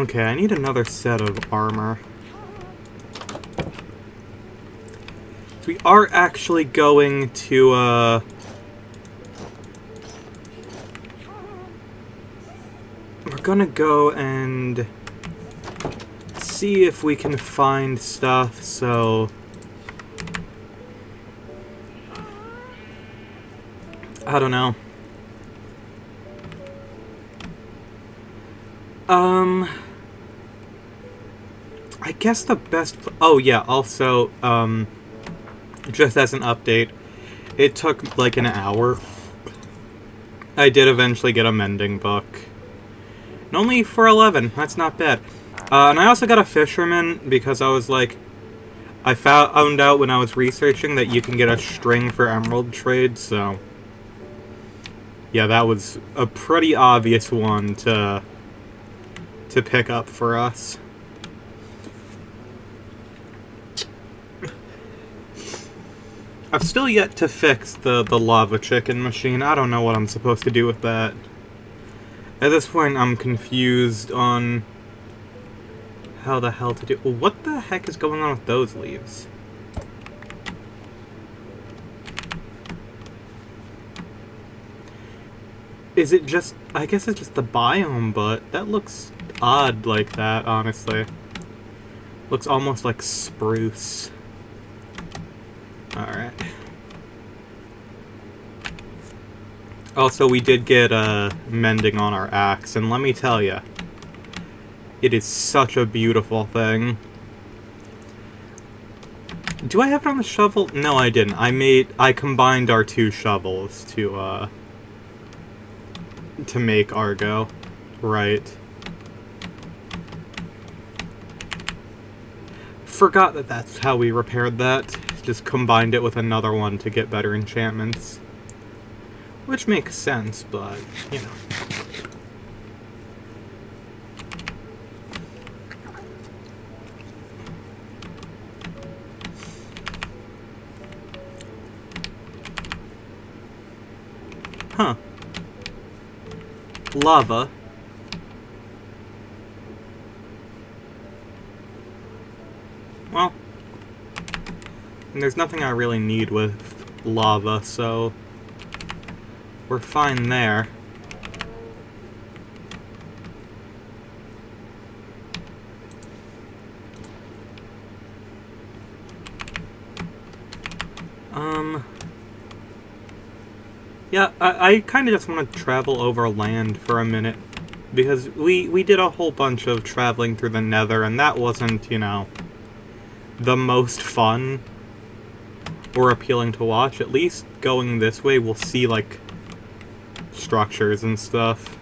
Okay, I need another set of armor. So we are actually going to, we're gonna go and see if we can find stuff, so... I don't know. I guess the best... Oh, yeah, also, just as an update, it took, like, an hour. I did eventually get a mending book. And only for 11, that's not bad. And I also got a fisherman, because I was like... I found out when I was researching that you can get a string for emerald trade, so... Yeah, that was a pretty obvious one to pick up for us. I've still yet to fix the lava chicken machine. I don't know what I'm supposed to do with that. At this point, I'm confused on how the hell to do... What the heck is going on with those leaves? Is it just... I guess it's just the biome, but that looks odd like that, honestly. Looks almost like spruce. Alright. Also, we did get mending on our axe, and let me tell you, it is such a beautiful thing. Do I have it on the shovel? No, I didn't. I combined our two shovels to make Argo. Right. Forgot that that's how we repaired that. Just combined it with another one to get better enchantments. Which makes sense, but, you know. Huh. Lava. Well, there's nothing I really need with lava, so we're fine there. Yeah, I kind of just want to travel over land for a minute, because we did a whole bunch of traveling through the Nether, and that wasn't, you know, the most fun or appealing to watch. At least going this way, we'll see, like, structures and stuff.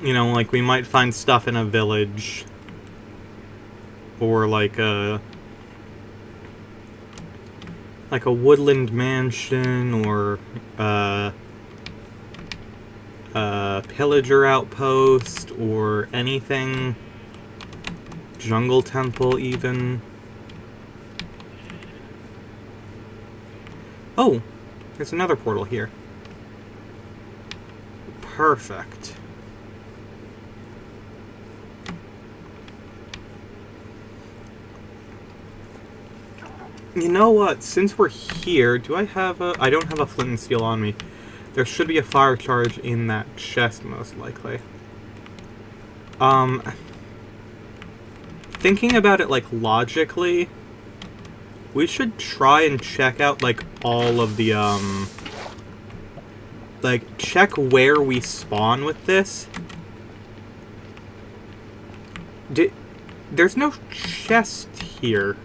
You know, like, we might find stuff in a village, or, like a woodland mansion, or a pillager outpost, or anything. Jungle temple, even. Oh, there's another portal here. Perfect. You know what? Since we're here, do I have a... I don't have a flint and steel on me. There should be a fire charge in that chest, most likely. Thinking about it, like, logically, we should try and check out, like, all of the, like, check where we spawn with this. There's no chest here.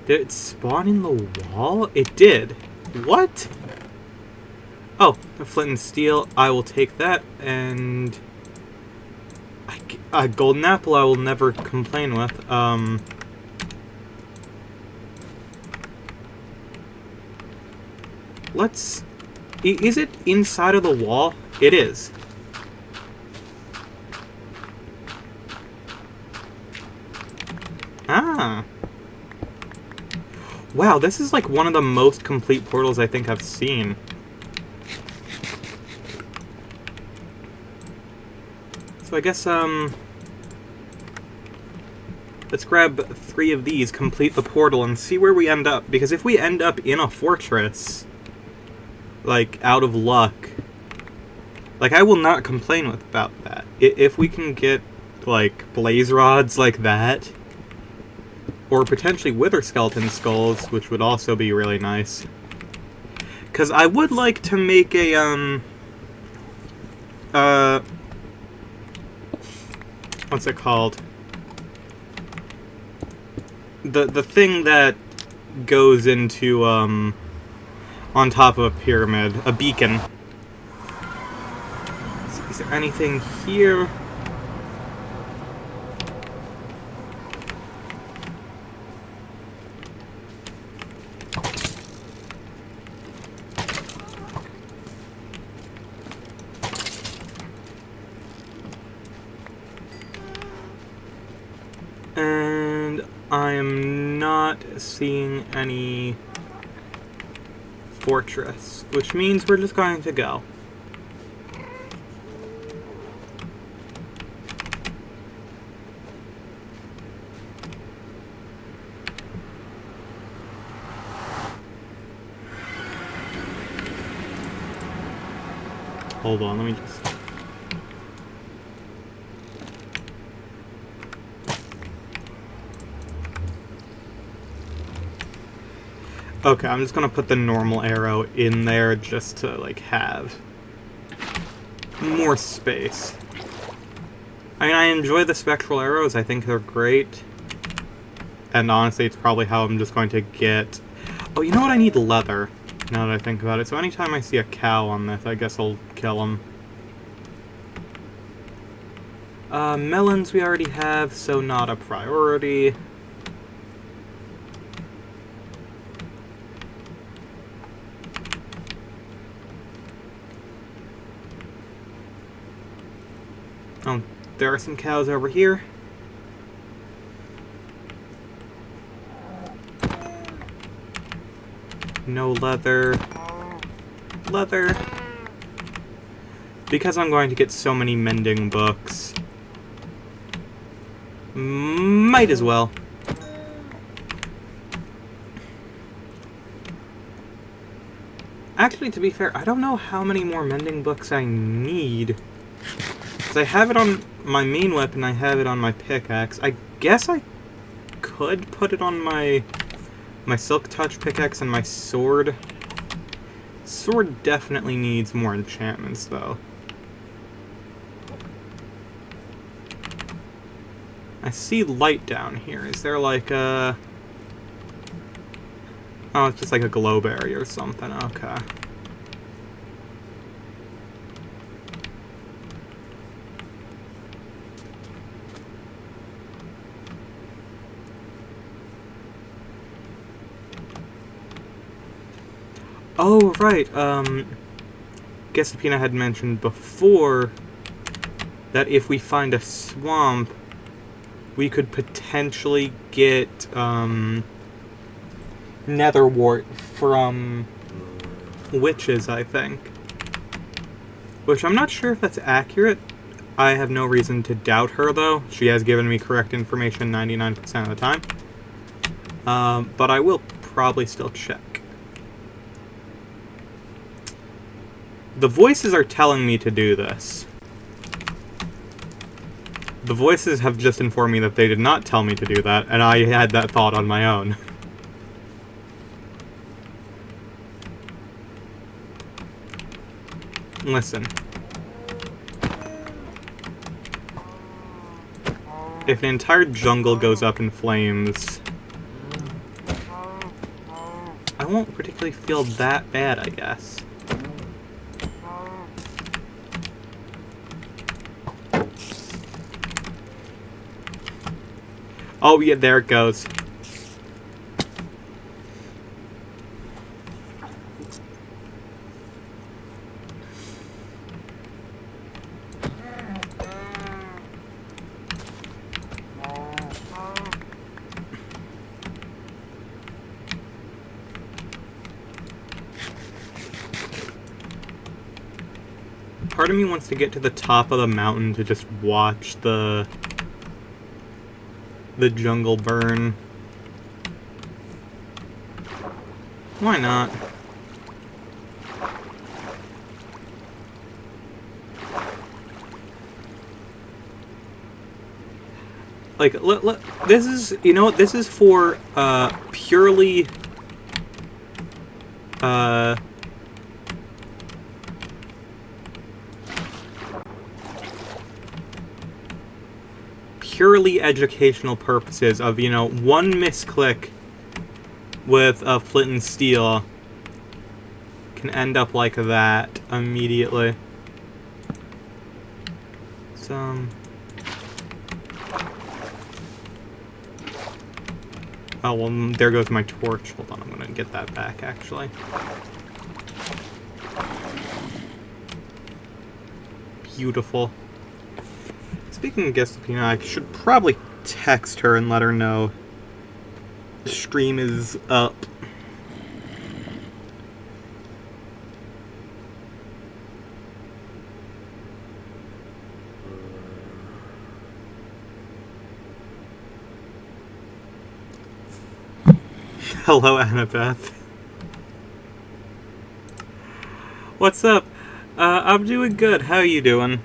Did it spawn in the wall? It did. What? Oh, a flint and steel. I will take that, and... a golden apple I will never complain with. Let's... Is it inside of the wall? It is. Ah. Wow, this is like one of the most complete portals I think I've seen. So I guess, let's grab 3 of these, complete the portal, and see where we end up. Because if we end up in a fortress, like, out of luck, like, I will not complain about that. If we can get, like, blaze rods like that, or potentially wither skeleton skulls, which would also be really nice. Because I would like to make a, what's it called? The thing that goes into, on top of a pyramid. A beacon. Is there anything here? And I am not seeing any fortress, which means we're just going to go. Hold on, let me just... Okay, I'm just gonna put the normal arrow in there just to, like, have more space. I mean, I enjoy the spectral arrows, I think they're great. And honestly, it's probably how I'm just going to get... Oh, you know what? I need leather, now that I think about it. So anytime I see a cow on this, I guess I'll kill him. Melons we already have, so not a priority. Oh, there are some cows over here. No leather. Leather. Because I'm going to get so many mending books. Might as well. Actually, to be fair, I don't know how many more mending books I need. Because I have it on my main weapon, I have it on my pickaxe. I guess I could put it on my Silk Touch pickaxe and my sword. Sword definitely needs more enchantments, though. I see light down here. Is there like a... Oh, it's just like a glowberry or something. Okay. Oh, right, Gessapina had mentioned before that if we find a swamp, we could potentially get, netherwort from witches, I think. Which I'm not sure if that's accurate. I have no reason to doubt her, though. She has given me correct information 99% of the time. But I will probably still check. The voices are telling me to do this. The voices have just informed me that they did not tell me to do that, and I had that thought on my own. Listen. If an entire jungle goes up in flames, I won't particularly feel that bad, I guess. Oh, yeah, there it goes. part of me wants to get to the top of the mountain to just watch the jungle burn. Why not? Like, this is, you know what, this is for, purely, purely educational purposes of, you know, one misclick with a flint and steel can end up like that immediately. Oh, well, there goes my torch. Hold on, I'm gonna get that back, actually. Beautiful. Speaking of Guestapina, I should probably text her and let her know the stream is up. Hello, Annabeth. What's up? I'm doing good. How are you doing?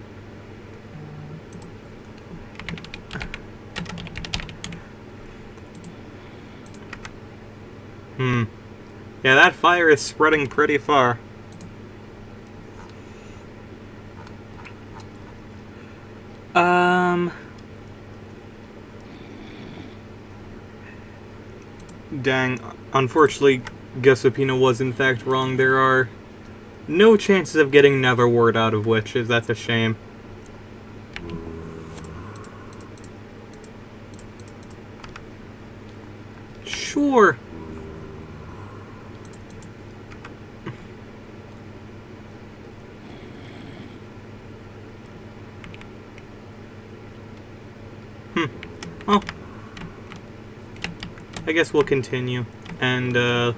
Yeah, that fire is spreading pretty far. Dang. Unfortunately, Guestapina was in fact wrong. There are no chances of getting nether wart out of witches. That's a shame. Sure. Well, I guess we'll continue. And, oh!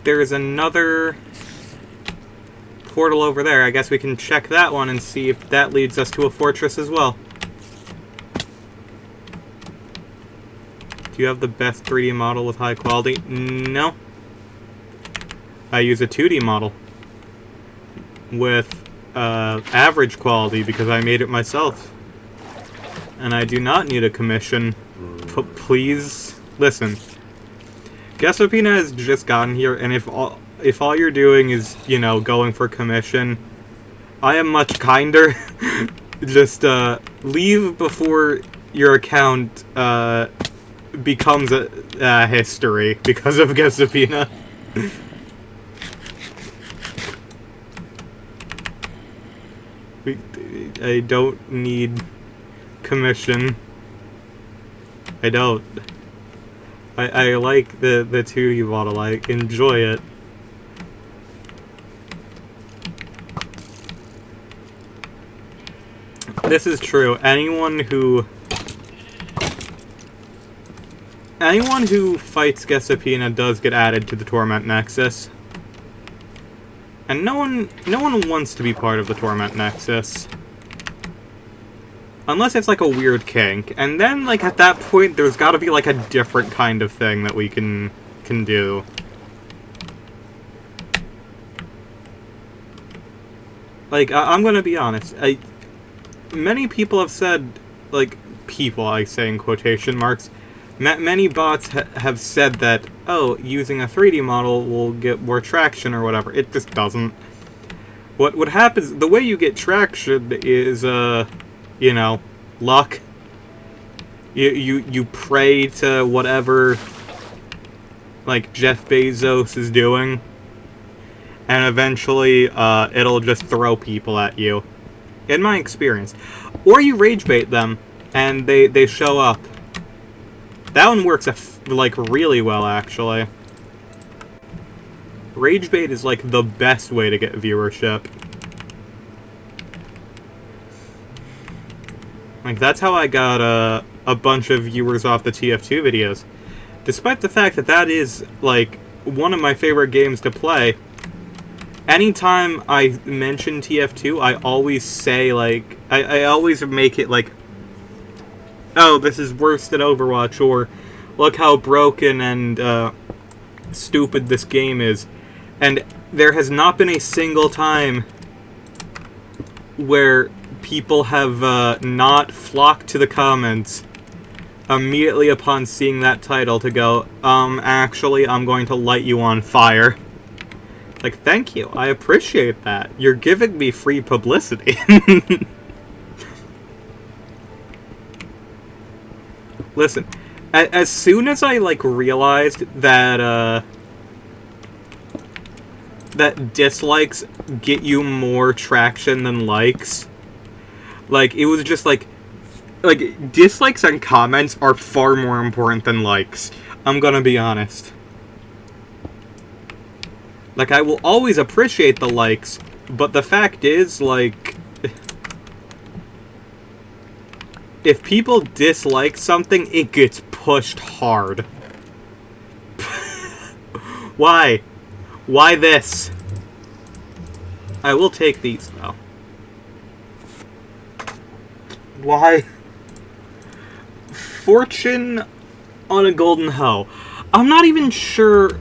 There's another portal over there. I guess we can check that one and see if that leads us to a fortress as well. Do you have the best 3D model with high quality? No. I use a 2D model with average quality because I made it myself. And I do not need a commission. Please listen. Guestapina has just gotten here, and if all you're doing is, you know, going for commission, I am much kinder. Just leave before your account becomes a history because of Guestapina. I don't need commission. I don't. I like the 2D model. I enjoy it. This is true. Anyone who fights Guestapina does get added to the Torment Nexus. And no one wants to be part of the Torment Nexus. Unless it's like a weird kink. And then, like, at that point, there's gotta be, like, a different kind of thing that we can do. Like, I'm gonna be honest. Many people have said, like, people, I say in quotation marks, many bots have said that, oh, using a 3D model will get more traction or whatever. It just doesn't. What happens, the way you get traction is, you know, luck. You pray to whatever, like, Jeff Bezos is doing, and eventually, it'll just throw people at you. In my experience. Or you rage bait them, and they show up. That one works, like, really well, actually. Rage bait is, like, the best way to get viewership. Like, that's how I got a bunch of viewers off the TF2 videos. Despite the fact that that is, like, one of my favorite games to play, anytime I mention TF2, I always say, like, I always make it, like, oh, this is worse than Overwatch, or look how broken and stupid this game is. And there has not been a single time where people have not flocked to the comments immediately upon seeing that title to go, actually, I'm going to light you on fire. Like, thank you, I appreciate that. You're giving me free publicity. Listen, as soon as I, like, realized that, that dislikes get you more traction than likes, like, it was just, like, dislikes and comments are far more important than likes. I'm gonna be honest. Like, I will always appreciate the likes, but the fact is, like, if people dislike something, it gets pushed hard. Why? Why this? I will take these, though. Why? Fortune on a golden hoe. I'm not even sure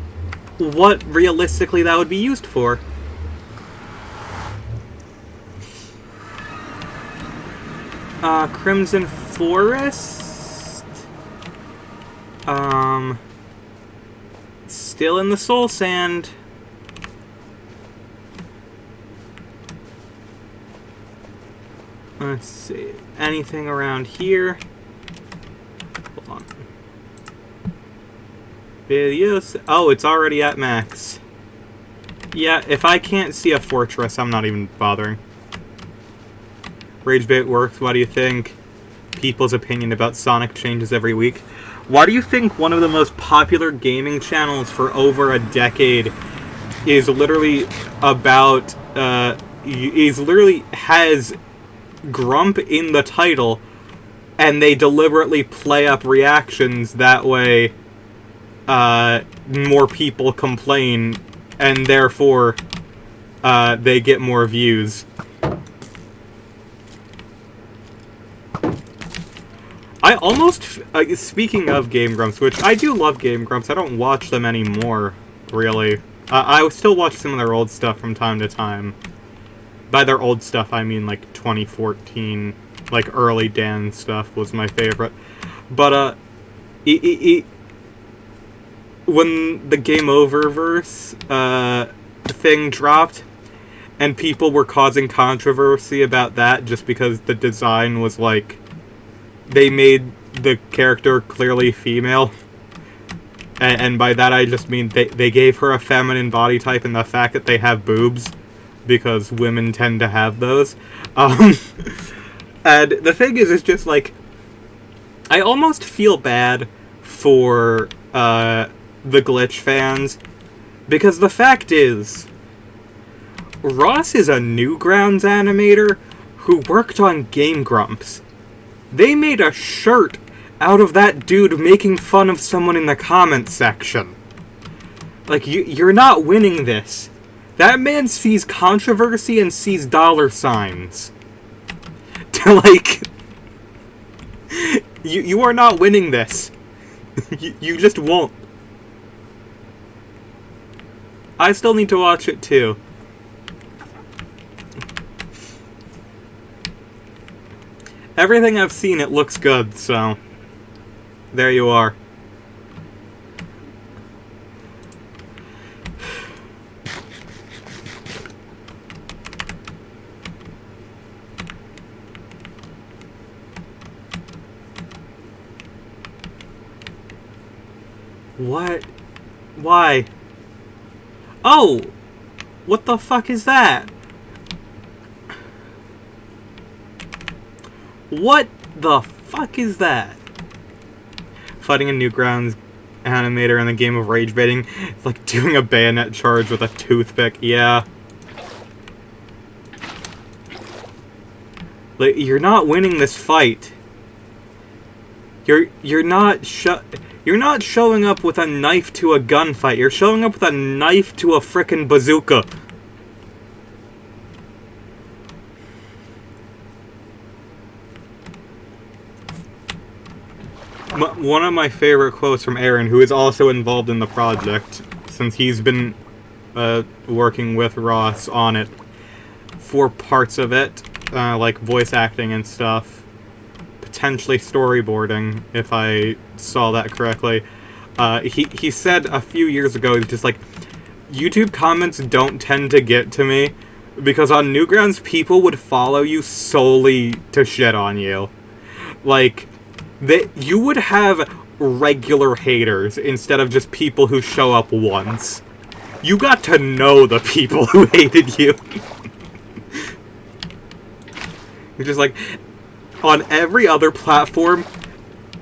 what realistically that would be used for. Crimson Forest. Still in the Soul Sand. Let's see. Anything around here? Hold on. Videos. Oh, it's already at max. Yeah, if I can't see a fortress, I'm not even bothering. RageBait works. What do you think? People's opinion about Sonic changes every week. Why do you think one of the most popular gaming channels for over a decade is literally about, has Grump in the title, and they deliberately play up reactions that way more people complain, and therefore they get more views? I almost, speaking of Game Grumps, which I do love Game Grumps, I don't watch them anymore, really. I still watch some of their old stuff from time to time. By their old stuff, I mean, like, 2014, like, early Dan stuff was my favorite. But, when the Game Over-verse, thing dropped, and people were causing controversy about that just because the design was, like, they made the character clearly female. And by that I just mean they gave her a feminine body type and the fact that they have boobs, because women tend to have those. And the thing is, it's just like, I almost feel bad for the Glitch fans, because the fact is, Ross is a Newgrounds animator who worked on Game Grumps. They made a shirt out of that dude making fun of someone in the comments section. Like, you're not winning this. That man sees controversy and sees dollar signs. Like, you are not winning this. You just won't. I still need to watch it too. Everything I've seen, it looks good, so there you are. What? Why? Oh! What the fuck is that? What the fuck is that? Fighting a Newgrounds animator in the game of rage baiting. It's like doing a bayonet charge with a toothpick. Yeah. Like, you're not winning this fight. You're not You're not showing up with a knife to a gunfight. You're showing up with a knife to a frickin' bazooka. One of my favorite quotes from Aaron, who is also involved in the project, since he's been working with Ross on it for parts of it, like voice acting and stuff, potentially storyboarding, if I saw that correctly. He said a few years ago, he's just like, YouTube comments don't tend to get to me, because on Newgrounds, people would follow you solely to shit on you. Like, you would have regular haters instead of just people who show up once. You got to know the people who hated you. You're just like, on every other platform,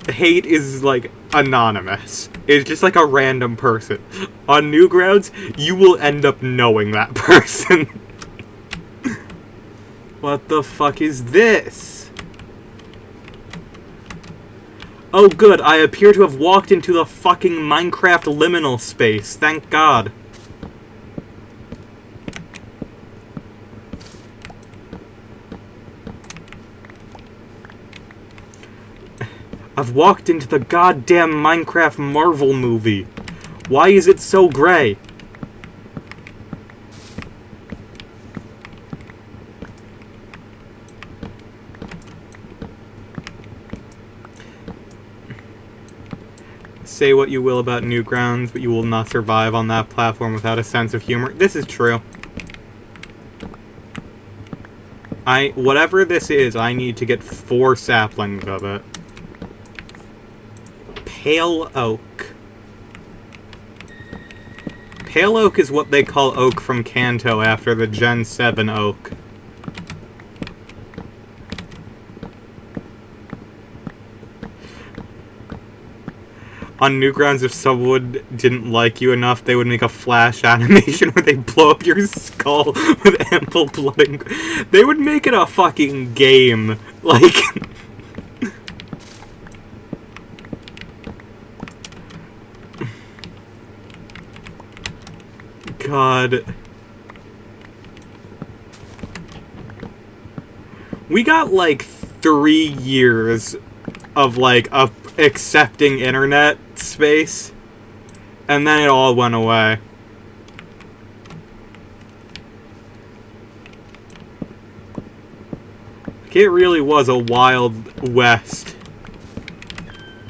hate is, like, anonymous. It's just like a random person. On Newgrounds, you will end up knowing that person. What the fuck is this? Oh good, I appear to have walked into the fucking Minecraft liminal space, thank God. I've walked into the goddamn Minecraft Marvel movie. Why is it so gray? Say what you will about Newgrounds, but you will not survive on that platform without a sense of humor. This is true. Whatever this is, I need to get 4 saplings of it. Pale oak. Pale oak is what they call oak from Kanto after the Gen 7 oak. On Newgrounds, if someone didn't like you enough, they would make a flash animation where they blow up your skull with ample blood and... They would make it a fucking game. Like... God. We got, like, 3 years of, like, accepting internet space, and then it all went away. Like, it really was a wild west.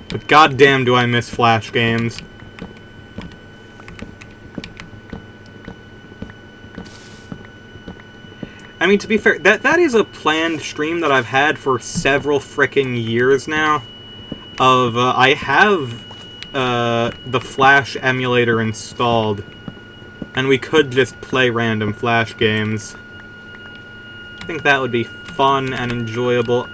But goddamn do I miss Flash games. I mean, to be fair, that is a planned stream that I've had for several frickin' years now. I have the Flash emulator installed, and we could just play random Flash games. I think that would be fun and enjoyable.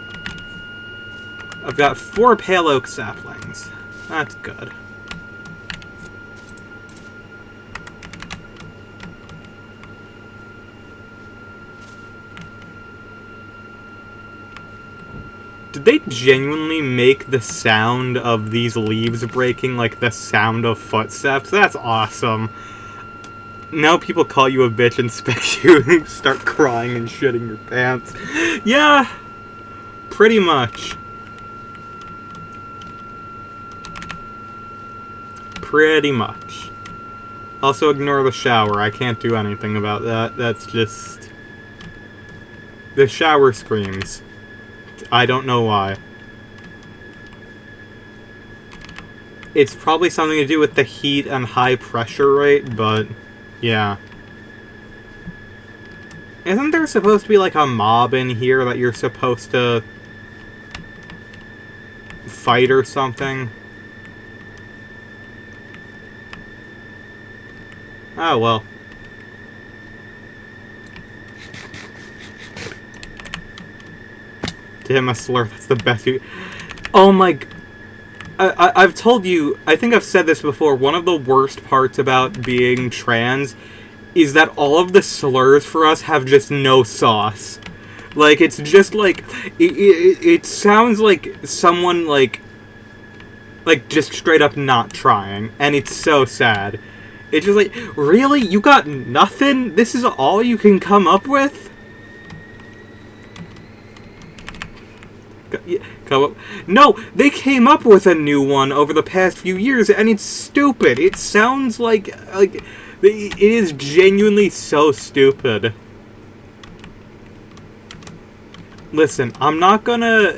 I've got 4 pale oak saplings. That's good. Did they genuinely make the sound of these leaves breaking like the sound of footsteps? That's awesome. Now people call you a bitch and expect you to start crying and shitting your pants. Yeah, pretty much. Pretty much. Also ignore the shower. I can't do anything about that. That's just... The shower screams. I don't know why. It's probably something to do with the heat and high pressure rate, but yeah. Isn't there supposed to be like a mob in here that you're supposed to fight or something? Oh well. Damn, a slur, that's the best you... Oh my... I've told you, I think I've said this before, one of the worst parts about being trans is that all of the slurs for us have just no sauce. Like, it's just like... It sounds like someone, like, Like, just straight up not trying. And it's so sad. It's just like, really? You got nothing? This is all you can come up with? No, they came up with a new one over the past few years, and it's stupid. It sounds like it is genuinely so stupid. Listen, I'm not gonna,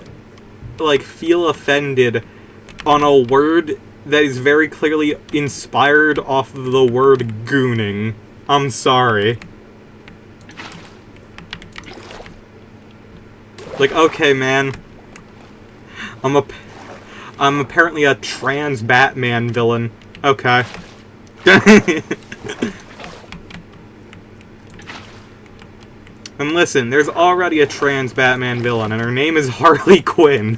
like, feel offended on a word that is very clearly inspired off of the word gooning. I'm sorry. Like, okay, man. I'm apparently a trans Batman villain. Okay. And listen, there's already a trans Batman villain, and her name is Harley Quinn.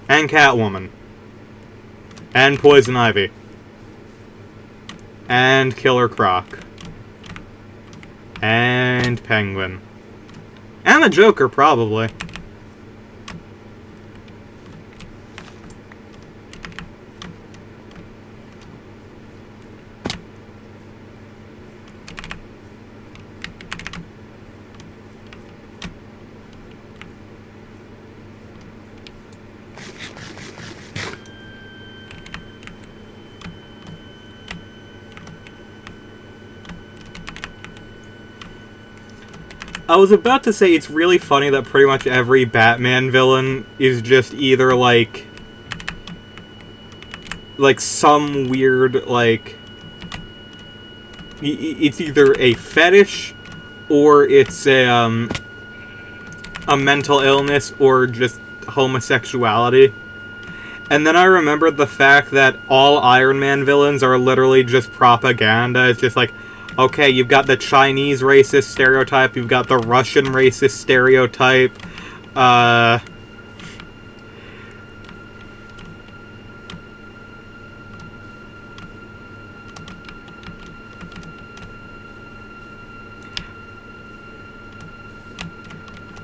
And Catwoman. And Poison Ivy. And Killer Croc. And Penguin. And the Joker, probably. I was about to say it's really funny that pretty much every Batman villain is just either like some weird, like, it's either a fetish or it's a mental illness or just homosexuality. And then I remembered the fact that all Iron Man villains are literally just propaganda. It's just like, okay, you've got the Chinese racist stereotype, you've got the Russian racist stereotype,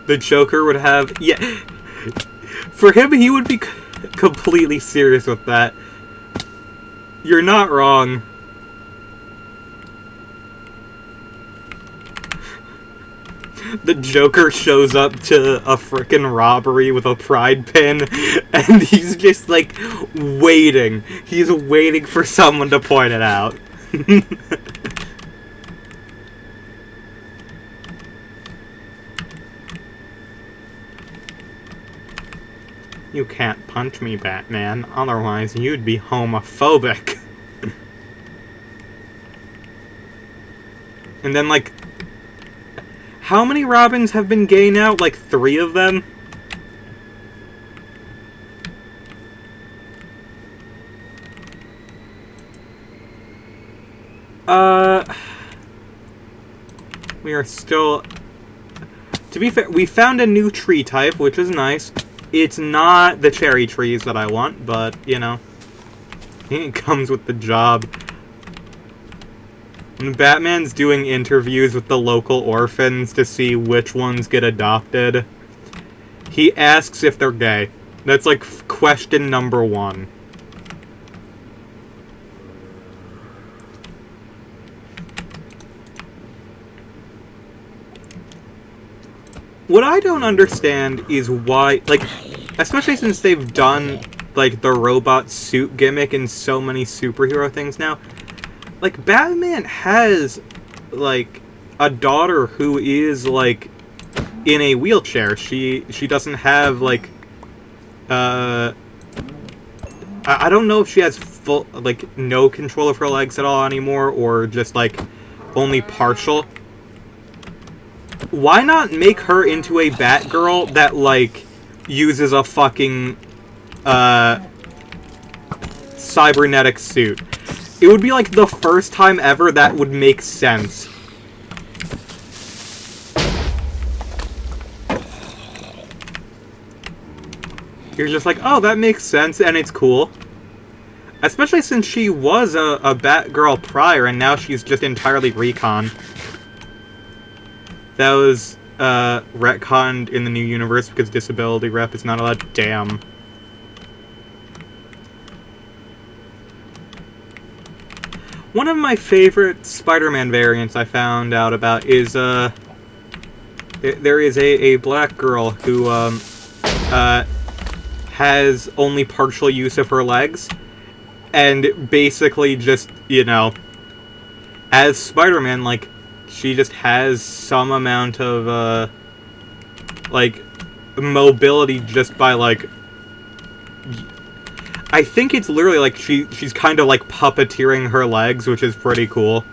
the Joker would have... Yeah, for him, he would be completely serious with that. You're not wrong. The Joker shows up to a frickin' robbery with a pride pin, and he's just, like, waiting. He's waiting for someone to point it out. You can't punch me, Batman, otherwise you'd be homophobic. And then, like, how many Robins have been gay now? Like 3 of them? We are still... To be fair, we found a new tree type, which is nice. It's not the cherry trees that I want, but, you know. It comes with the job. When Batman's doing interviews with the local orphans to see which ones get adopted, he asks if they're gay. That's, like, question number 1. What I don't understand is why, like, especially since they've done, like, the robot suit gimmick in so many superhero things now, like, Batman has, like, a daughter who is, like, in a wheelchair. She doesn't have, like, I don't know if she has full, like, no control of her legs at all anymore, or just, like, only partial. Why not make her into a Batgirl that, like, uses a fucking, cybernetic suit? It would be, like, the first time ever that would make sense. You're just like, oh, that makes sense, and it's cool. Especially since she was a Batgirl prior, and now she's just entirely recon. That was, retconned in the new universe because disability rep is not allowed. Damn. One of my favorite Spider-Man variants I found out about is, there is a black girl who, has only partial use of her legs, and basically just, you know, as Spider-Man, like, she just has some amount of, like, mobility just by, like, I think it's literally like she's kind of like puppeteering her legs, which is pretty cool.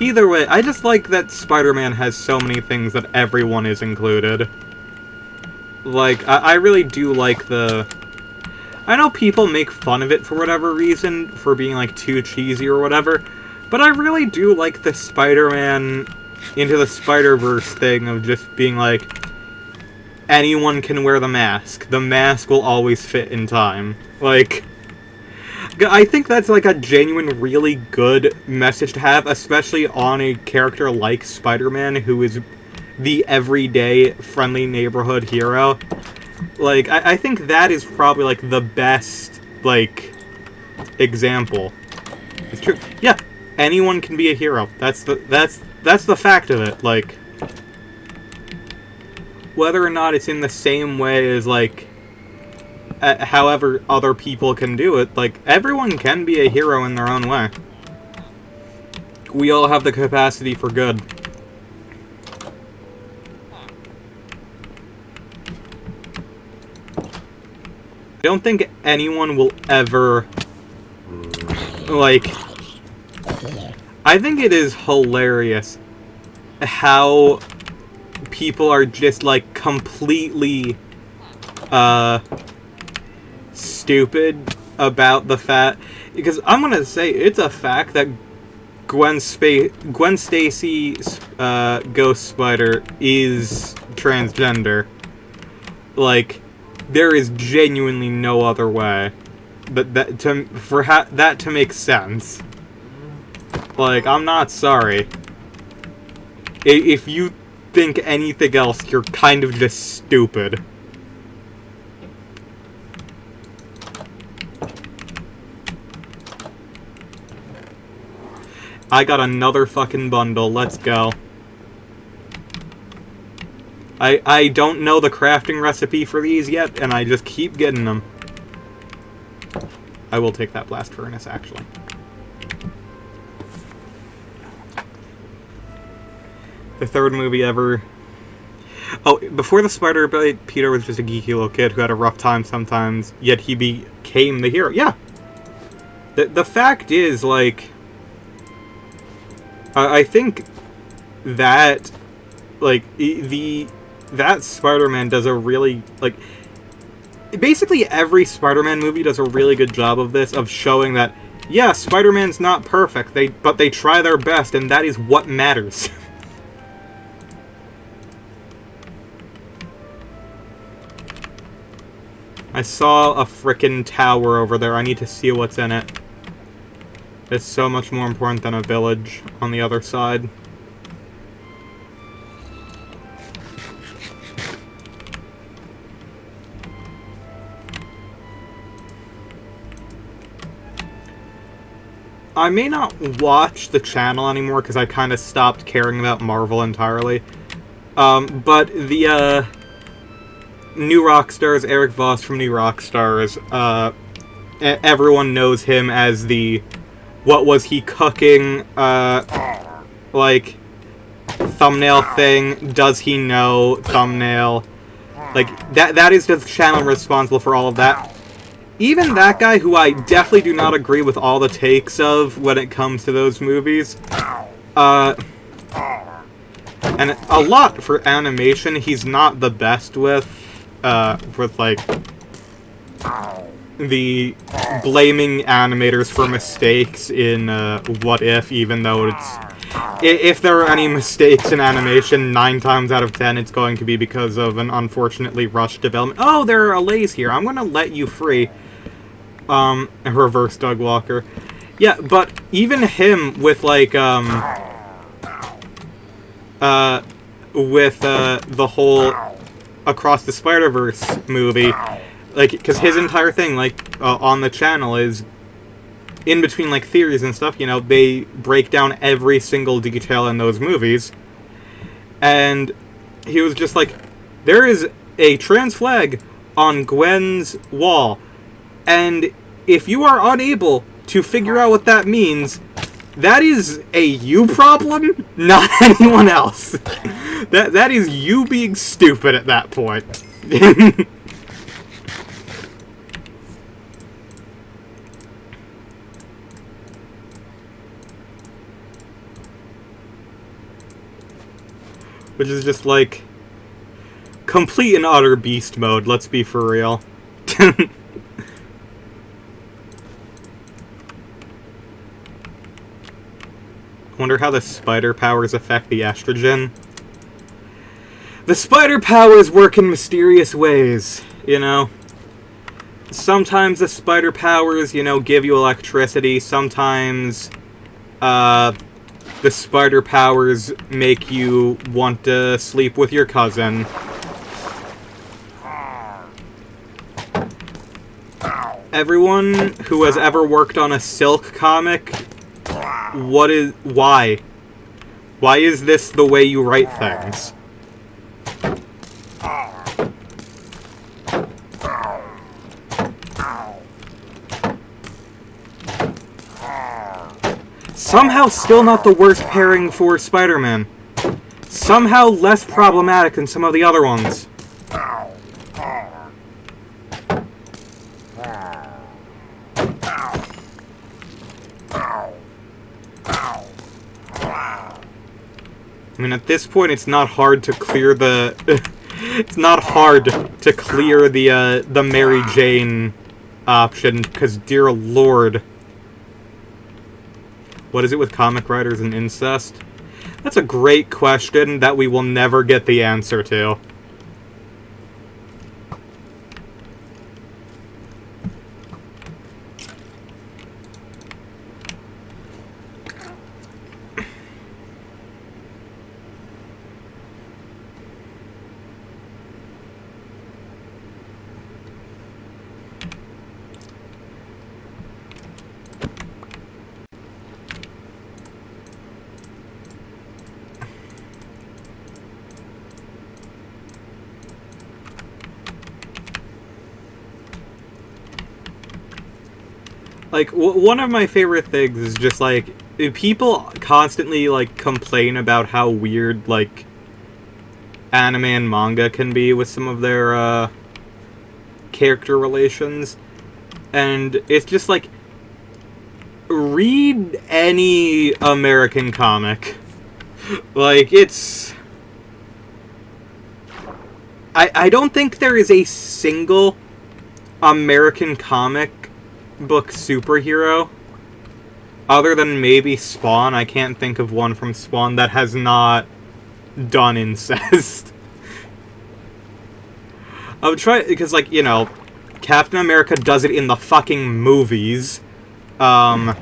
Either way, I just like that Spider-Man has so many things that everyone is included. Like, I really do like the... I know people make fun of it for whatever reason, for being like too cheesy or whatever, but I really do like the Spider-Man Into the Spider-Verse thing of just being like, anyone can wear the mask. The mask will always fit in time. Like, I think that's like a genuine, really good message to have, especially on a character like Spider-Man, who is the everyday, friendly neighborhood hero. Like, I think that is probably like the best, like, example. It's true. Yeah, anyone can be a hero. That's the fact of it. Like, whether or not it's in the same way as, like, however other people can do it, like, everyone can be a hero in their own way. We all have the capacity for good. I don't think anyone will ever, like... I think it is hilarious how people are just, like, completely, stupid about the fact... Because I'm gonna say, it's a fact that Gwen Stacy's, Ghost Spider is transgender. Like, there is genuinely no other way that to make sense. Like, I'm not sorry. If you think anything else, you're kind of just stupid. I got another fucking bundle. Let's go. I don't know the crafting recipe for these yet, and I just keep getting them. I will take that blast furnace, actually. The third movie ever. Oh, before the spider bite, Peter was just a geeky little kid who had a rough time sometimes, yet he became the hero. Yeah. The fact is, like, I think that, like, that Spider-Man does a really, like, basically every Spider-Man movie does a really good job of this, of showing that, yeah, Spider-Man's not perfect, but they try their best, and that is what matters. I saw a frickin' tower over there. I need to see what's in it. It's so much more important than a village on the other side. I may not watch the channel anymore because I kind of stopped caring about Marvel entirely. But the, New Rockstars, Eric Voss from New Rockstars, everyone knows him as the what was he cooking, like, thumbnail thing, does he know thumbnail, like, that is the channel responsible for all of that. Even that guy, who I definitely do not agree with all the takes of when it comes to those movies, and a lot for animation, he's not the best with like, the blaming animators for mistakes in, What If, even though it's... If there are any mistakes in animation, 9 times out of 10 it's going to be because of an unfortunately rushed development. Oh, there are allays here. I'm gonna let you free. Reverse Doug Walker. Yeah, but even him with, like, with, the whole Across the Spider-Verse movie, like, because his entire thing, like, on the channel is in between, like, theories and stuff, you know, they break down every single detail in those movies. And he was just like, there is a trans flag on Gwen's wall. And if you are unable to figure out what that means, that is a you problem, not anyone else. That is you being stupid at that point. Which is just like complete and utter beast mode, let's be for real. Wonder how the spider powers affect the estrogen. The spider powers work in mysterious ways, you know? Sometimes the spider powers, you know, give you electricity. Sometimes, the spider powers make you want to sleep with your cousin. Everyone who has ever worked on a Silk comic, why? Why is this the way you write things? Somehow still not the worst pairing for Spider-Man. Somehow less problematic than some of the other ones. I mean, at this point, it's not hard to clear the... it's not hard to clear the Mary Jane option, because, dear lord... What is it with comic writers and incest? That's a great question that we will never get the answer to. Like, one of my favorite things is just, like, people constantly, like, complain about how weird, like, anime and manga can be with some of their, character relations. And it's just, like, read any American comic. Like, it's... I don't think there is a single American comic book superhero, other than maybe Spawn. I can't think of one from Spawn that has not done incest. I would try, because, like, you know, Captain America does it in the fucking movies. And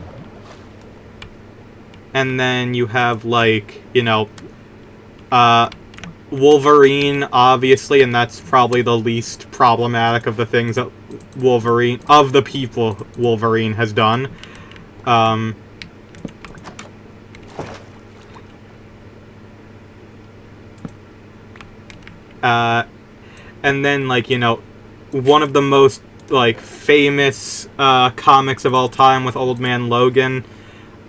then you have, like, you know, Wolverine, obviously, and that's probably the least problematic of the things that Wolverine, of the people Wolverine has done. And then, like, you know, one of the most, like, famous, comics of all time with Old Man Logan,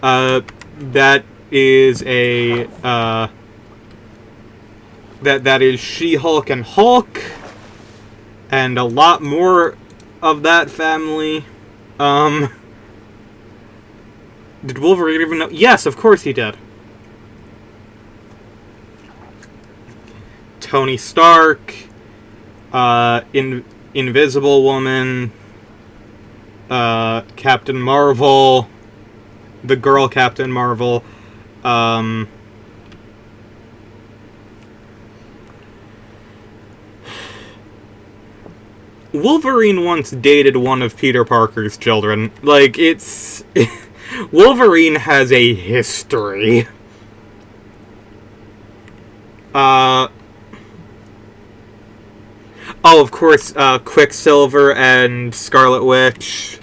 that is a, that is She-Hulk and Hulk, and a lot more of that family. Did Wolverine even know? Yes, of course he did. Tony Stark, Invisible Woman, Captain Marvel, the girl Captain Marvel, Wolverine once dated one of Peter Parker's children. Like, it's... Wolverine has a history. Oh, of course, Quicksilver and Scarlet Witch.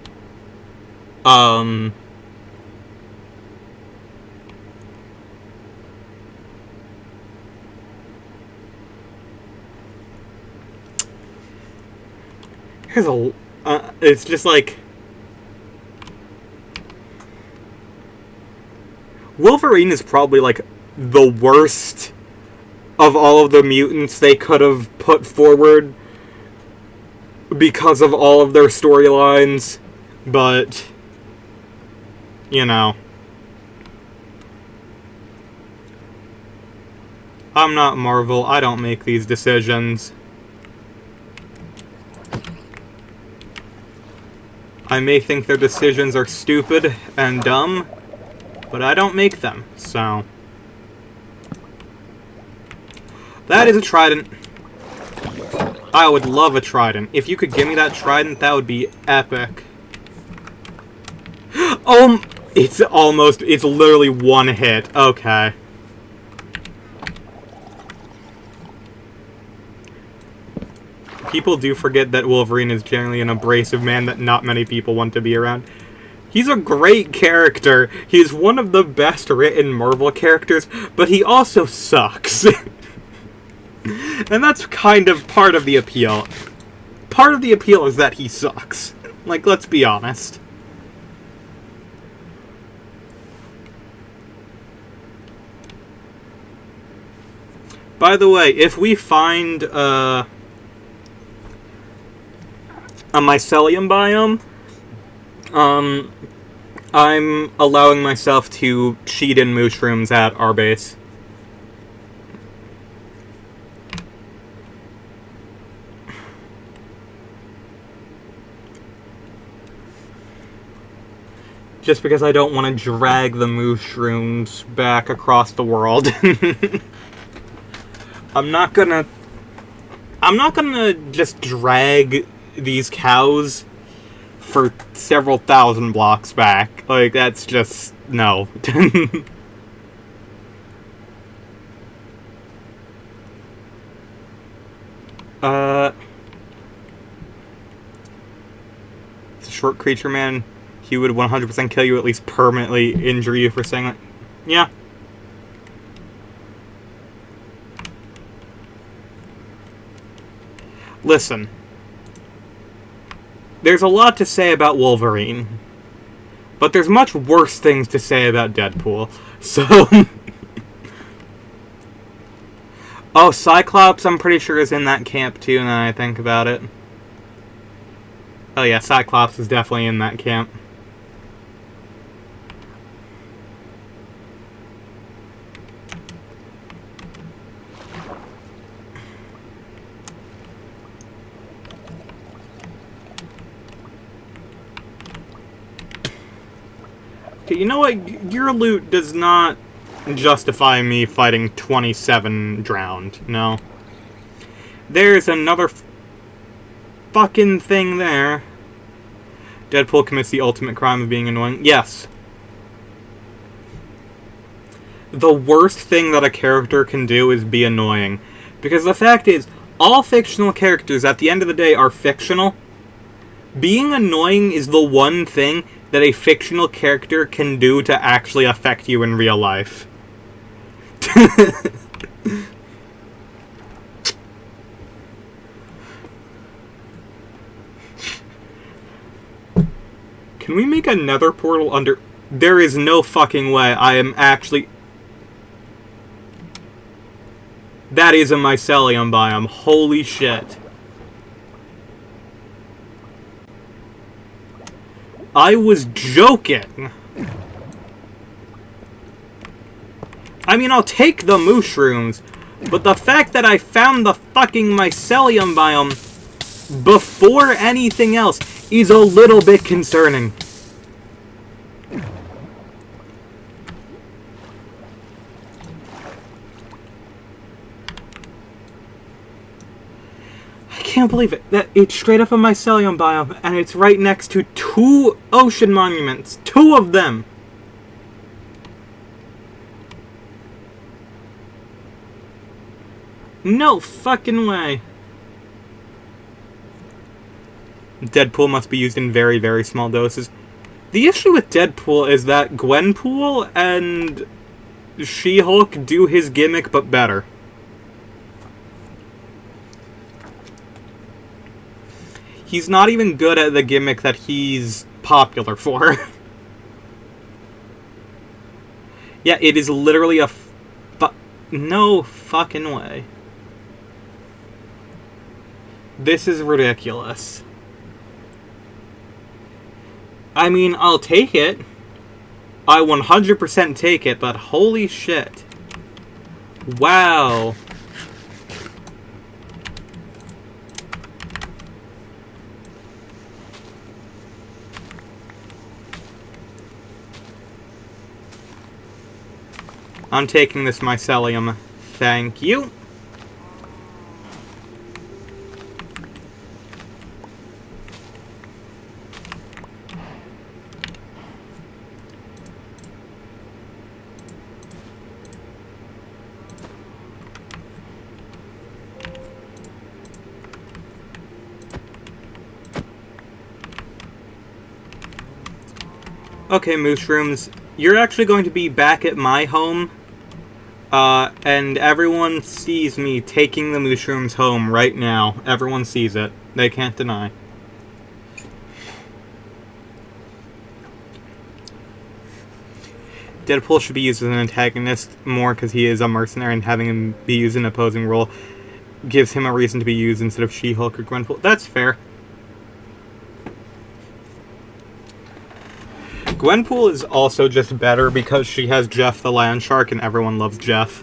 There's a... it's just like... Wolverine is probably, like, the worst of all of the mutants they could have put forward because of all of their storylines, but, you know. I'm not Marvel, I don't make these decisions. I may think their decisions are stupid and dumb, but I don't make them, so... That is a trident. I would love a trident. If you could give me that trident, that would be epic. Oh, it's literally one hit. Okay. People do forget that Wolverine is generally an abrasive man that not many people want to be around. He's a great character. He's one of the best written Marvel characters, but he also sucks. And that's kind of part of the appeal. Part of the appeal is that he sucks. Like, let's be honest. By the way, if we find a mycelium biome, I'm allowing myself to cheat in mushrooms at our base. Just because I don't want to drag the mushrooms back across the world. I'm not gonna just drag these cows for several thousand blocks back. Like, that's just... no. It's a short creature, man. He would 100% kill you, at least permanently injure you for saying that. Yeah. Listen. There's a lot to say about Wolverine. But there's much worse things to say about Deadpool. So... oh, Cyclops, I'm pretty sure, is in that camp, too, now that I think about it. Oh yeah, Cyclops is definitely in that camp. Okay, you know what? Your loot does not justify me fighting 27 drowned. No. There's another fucking thing there. Deadpool commits the ultimate crime of being annoying. Yes. The worst thing that a character can do is be annoying. Because the fact is, all fictional characters at the end of the day are fictional. Being annoying is the one thing that a fictional character can do to actually affect you in real life. Can we make a nether portal under... There is no fucking way I am actually... That is a mycelium biome. Holy shit. I was joking. I mean, I'll take the mushrooms, but the fact that I found the fucking mycelium biome before anything else is a little bit concerning. I can't believe it. That it's straight up a mycelium biome, and it's right next to 2 ocean monuments. 2 of them. No fucking way. Deadpool must be used in very, very small doses. The issue with Deadpool is that Gwenpool and She-Hulk do his gimmick, but better. He's not even good at the gimmick that he's popular for. Yeah, it is literally a no fucking way. This is ridiculous. I mean, I'll take it. I 100% take it, but holy shit. Wow. I'm taking this mycelium. Thank you. Okay, mushrooms, you're actually going to be back at my home, and everyone sees me taking the mushrooms home right now. Everyone sees it. They can't deny. Deadpool should be used as an antagonist more because he is a mercenary, and having him be used in an opposing role gives him a reason to be used instead of She-Hulk or Gwenpool. That's fair. Gwenpool is also just better because she has Jeff the Land Shark and everyone loves Jeff.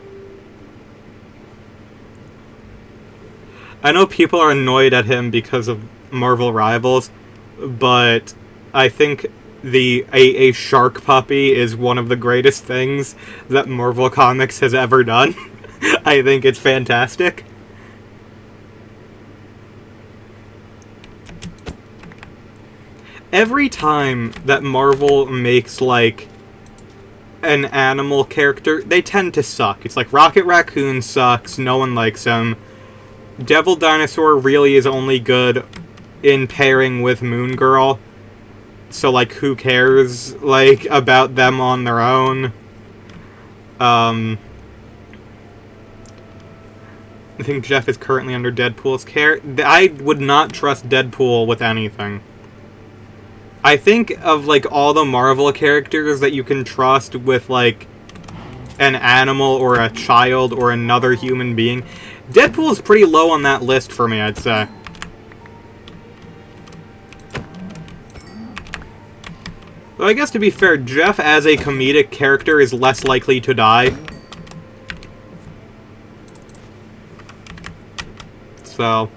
I know people are annoyed at him because of Marvel Rivals, but I think a shark puppy is one of the greatest things that Marvel Comics has ever done. I think it's fantastic. Every time that Marvel makes, like, an animal character, they tend to suck. It's like Rocket Raccoon sucks, no one likes him. Devil Dinosaur really is only good in pairing with Moon Girl. So, like, who cares, like, about them on their own? I think Jeff is currently under Deadpool's care. I would not trust Deadpool with anything. I think of, like, all the Marvel characters that you can trust with, like, an animal or a child or another human being. Deadpool's pretty low on that list for me, I'd say. Though I guess to be fair, Jeff as a comedic character is less likely to die. So,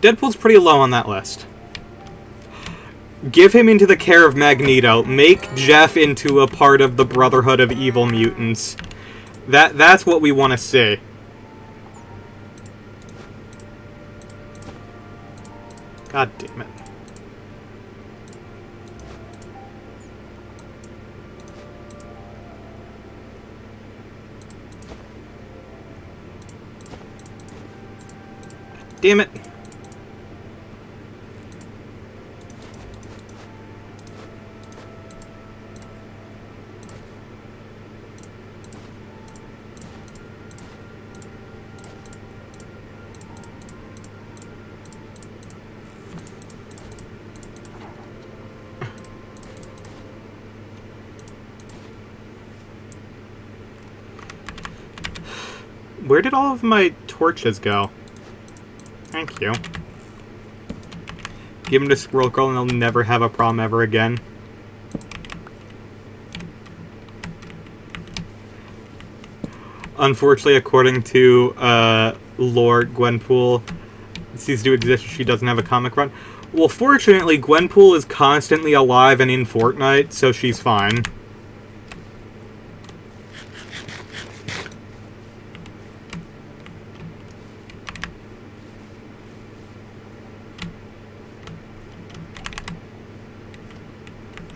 Deadpool's pretty low on that list. Give him into the care of Magneto. Make Jeff into a part of the Brotherhood of Evil Mutants. That's what we want to see. God damn it. Damn it. Where did all of my torches go? Thank you. Give him to Squirrel Girl and they'll never have a problem ever again. Unfortunately, according to Lord Gwenpool, ceases to exist if she doesn't have a comic run. Well, fortunately, Gwenpool is constantly alive and in Fortnite, so she's fine.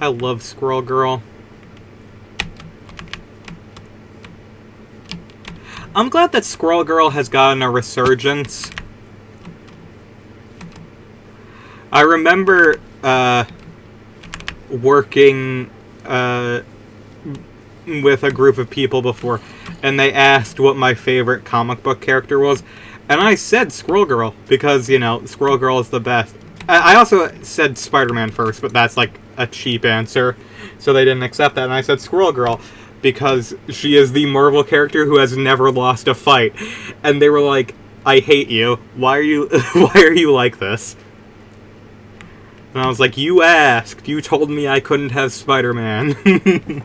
I love Squirrel Girl. I'm glad that Squirrel Girl has gotten a resurgence. I remember working with a group of people before, and they asked what my favorite comic book character was, And I said Squirrel Girl, because, you know, Squirrel Girl is the best. I also said Spider-Man first, but that's, like, a cheap answer, so they didn't accept that, and I said Squirrel Girl, because she is the Marvel character who has never lost a fight. And they were like, I hate you. Why are you, why are you like this? And I was like, you asked. You told me I couldn't have Spider-Man.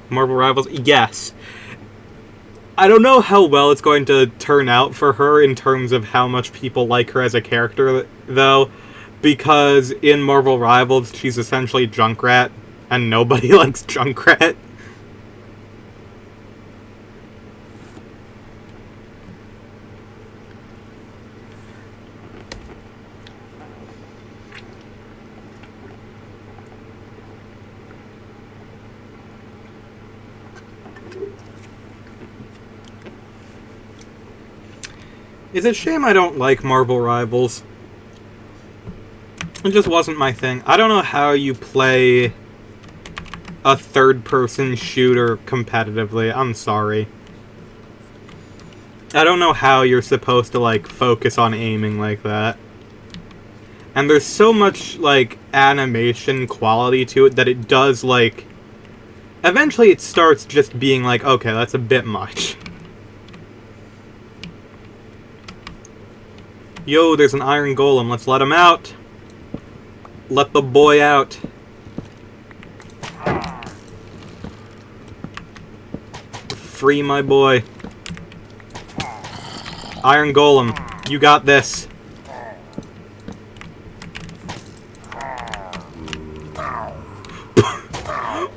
Marvel Rivals? Yes. I don't know how well it's going to turn out for her in terms of how much people like her as a character, though, because in Marvel Rivals, she's essentially Junkrat, and nobody likes Junkrat. It's a shame I don't like Marvel Rivals. It just wasn't my thing. I don't know how you play a third-person shooter competitively. I'm sorry. I don't know how you're supposed to, like, focus on aiming like that. And there's so much, like, animation quality to it that it does, like... Eventually it starts just being like, okay, that's a bit much. Yo, there's an iron golem. Let's let him out. Let the boy out. Free my boy. Iron golem, you got this.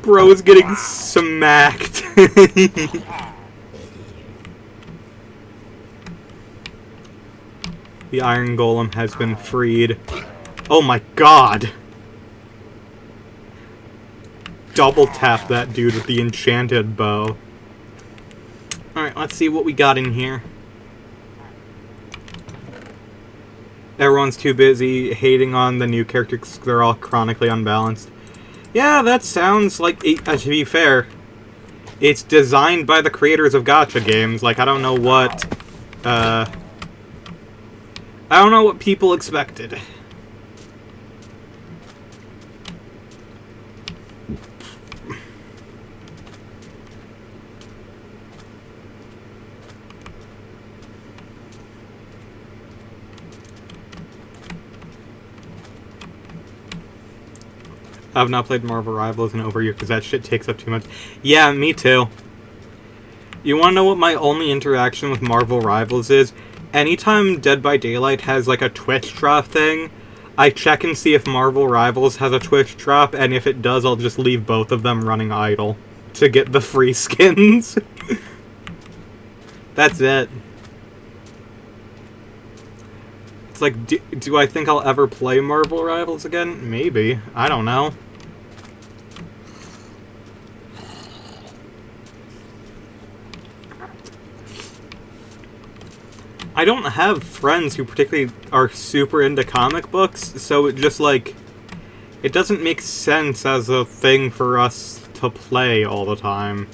Bro is getting smacked. The iron golem has been freed. Oh my god! Double tap that dude with the enchanted bow. Alright, let's see what we got in here. Everyone's too busy hating on the new characters because they're all chronically unbalanced. Yeah, that sounds like, to be fair, it's designed by the creators of gacha games. Like, I don't know what, I don't know what people expected. I've not played Marvel Rivals in over a year because that shit takes up too much. Yeah, me too. You wanna know what my only interaction with Marvel Rivals is? Anytime Dead by Daylight has like a Twitch drop thing, I check and see if Marvel Rivals has a Twitch drop, and if it does, I'll just leave both of them running idle to get the free skins. That's it. It's like, do I think I'll ever play Marvel Rivals again? Maybe. I don't know. I don't have friends who particularly are super into comic books, so it just, like, it doesn't make sense as a thing for us to play all the time.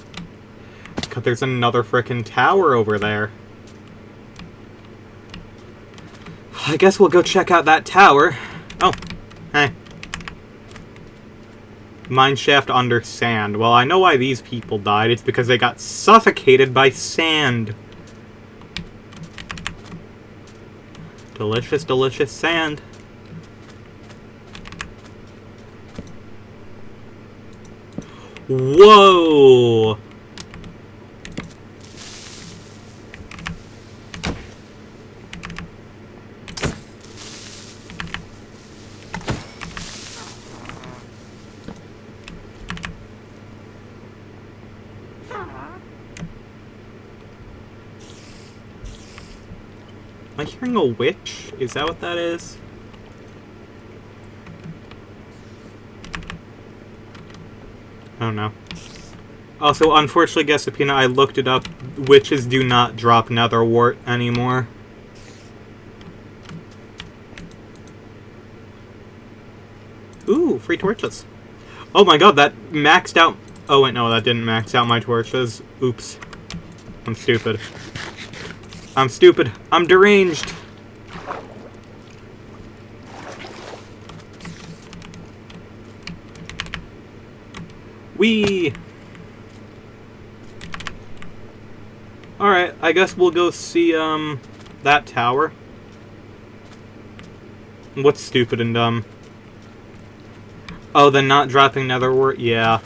God, there's another frickin' tower over there. I guess we'll go check out that tower. Oh, hey. Mineshaft under sand. Well, I know why these people died. It's because they got suffocated by sand. Delicious, delicious sand. Whoa! Am I hearing a witch? Is that what that is? I don't know. Also, unfortunately, Gesapina, I looked it up. Witches do not drop netherwort anymore. Ooh, free torches. Oh my god, that maxed out... Oh wait, no, that didn't max out my torches. Oops. I'm stupid. I'm stupid. I'm deranged. Whee! Alright, I guess we'll go see, that tower. What's stupid and dumb? Oh, the not dropping nether wart? Yeah.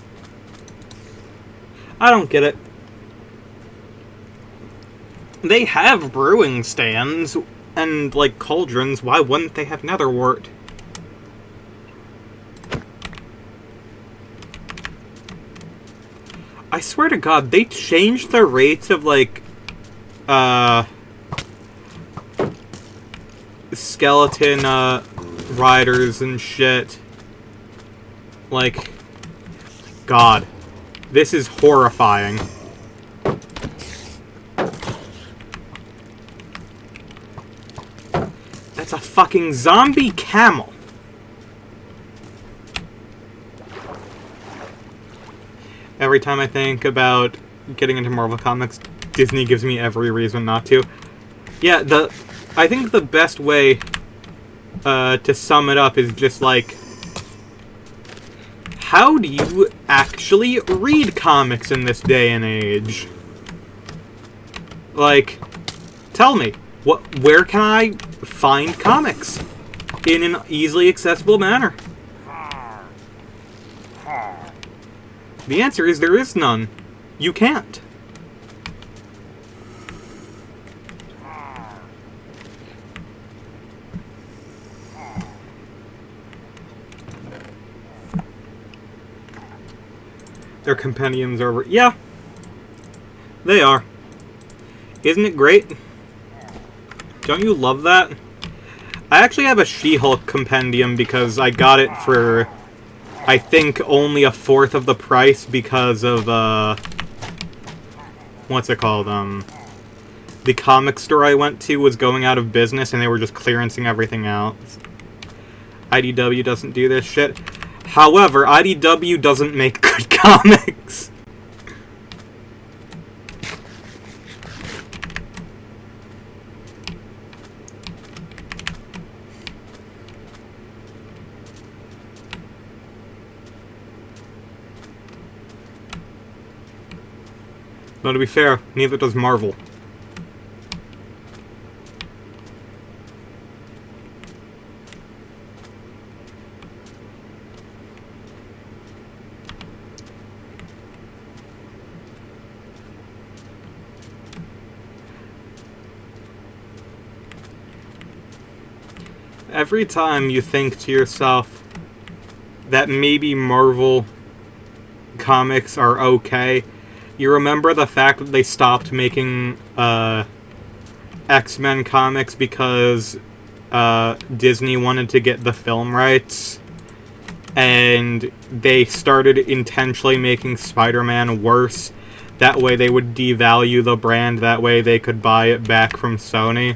I don't get it. They have brewing stands and, like, cauldrons. Why wouldn't they have nether wart? I swear to God, they changed the rates of, like, skeleton, riders and shit. Like, God. This is horrifying. That's a fucking zombie camel. Every time I think about getting into Marvel Comics, Disney gives me every reason not to. Yeah, I think the best way to sum it up is just like, how do you actually read comics in this day and age? Like, tell me, where can I find comics in an easily accessible manner? The answer is there is none. You can't. Their compendiums are over. Yeah. They are. Isn't it great? Don't you love that? I actually have a She-Hulk compendium because I got it for, I think, only a fourth of the price because of, what's it called? The comic store I went to was going out of business and they were just clearancing everything out. IDW doesn't do this shit. However, IDW doesn't make good comics. Though to be fair, neither does Marvel. Every time you think to yourself that maybe Marvel comics are okay, you remember the fact that they stopped making X-Men comics because Disney wanted to get the film rights, and they started intentionally making Spider-Man worse. That way they would devalue the brand, that way they could buy it back from Sony.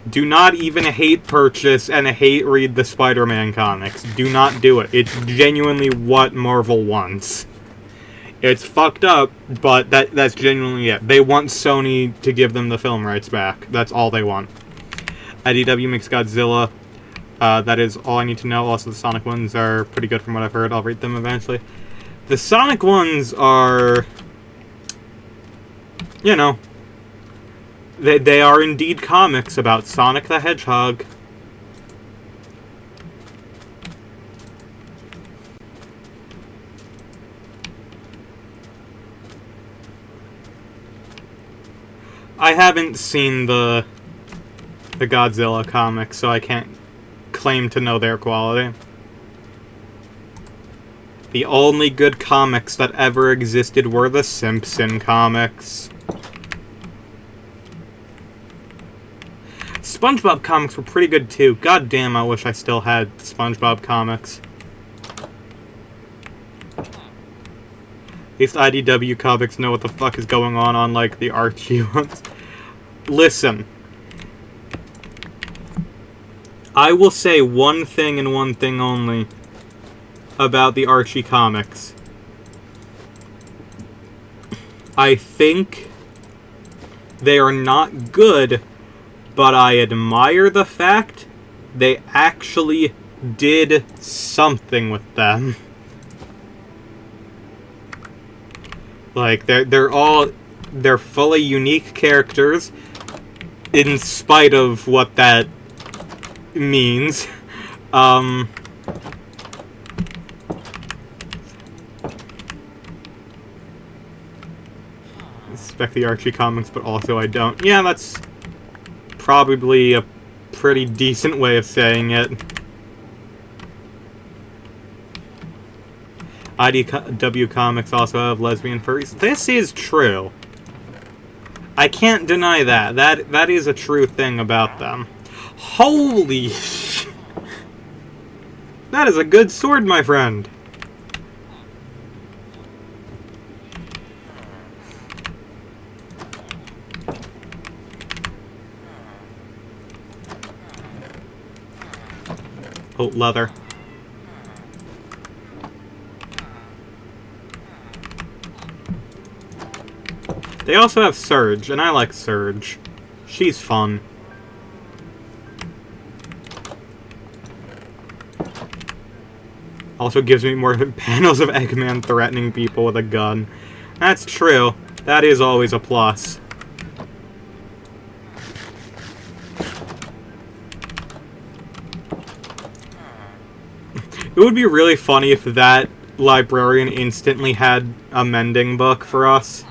Do not even hate purchase and hate read the Spider-Man comics. Do not do it. It's genuinely what Marvel wants. It's fucked up, but that's genuinely it. They want Sony to give them the film rights back. That's all they want. IDW makes Godzilla. That is all I need to know. Also, the Sonic ones are pretty good from what I've heard. I'll read them eventually. The Sonic ones are, you know, they are indeed comics about Sonic the Hedgehog. I haven't seen the Godzilla comics, so I can't claim to know their quality. The only good comics that ever existed were the Simpson comics. SpongeBob comics were pretty good too. God damn, I wish I still had SpongeBob comics. At least IDW comics know what the fuck is going on like, the Archie ones. Listen. I will say one thing and one thing only about the Archie comics. I think They are not good, but I admire the fact they actually did something with them. Like, they're fully unique characters, in spite of what that means. I respect the Archie comics, but also I don't. Yeah, that's probably a pretty decent way of saying it. IDW comics also have lesbian furries. This is true. I can't deny that. That is a true thing about them. Holy sh... That is a good sword, my friend. Oh, leather. They also have Surge, and I like Surge. She's fun. Also gives me more panels of Eggman threatening people with a gun. That's true. That is always a plus. It would be really funny if that librarian instantly had a mending book for us.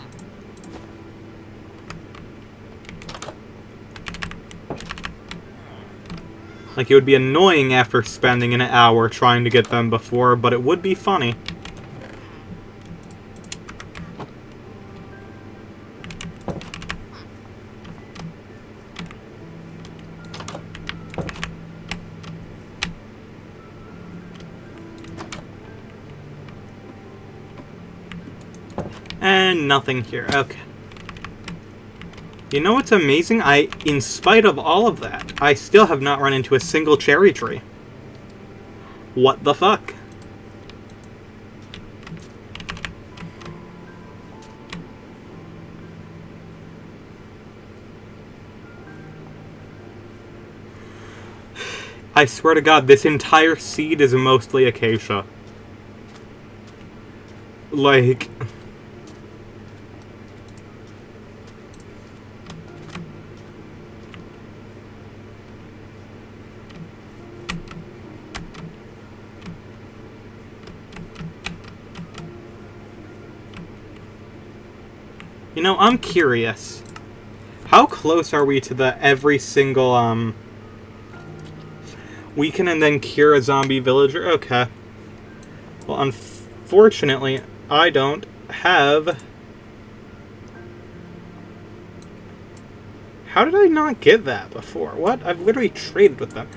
Like, it would be annoying after spending an hour trying to get them before, but it would be funny. And nothing here. Okay. You know what's amazing? In spite of all of that, I still have not run into a single cherry tree. What the fuck? I swear to God, this entire seed is mostly acacia. Like... You know, I'm curious. How close are we to the every single, weaken and then cure a zombie villager? Okay. Well, unfortunately, I don't have... How did I not get that before? What? I've literally traded with them.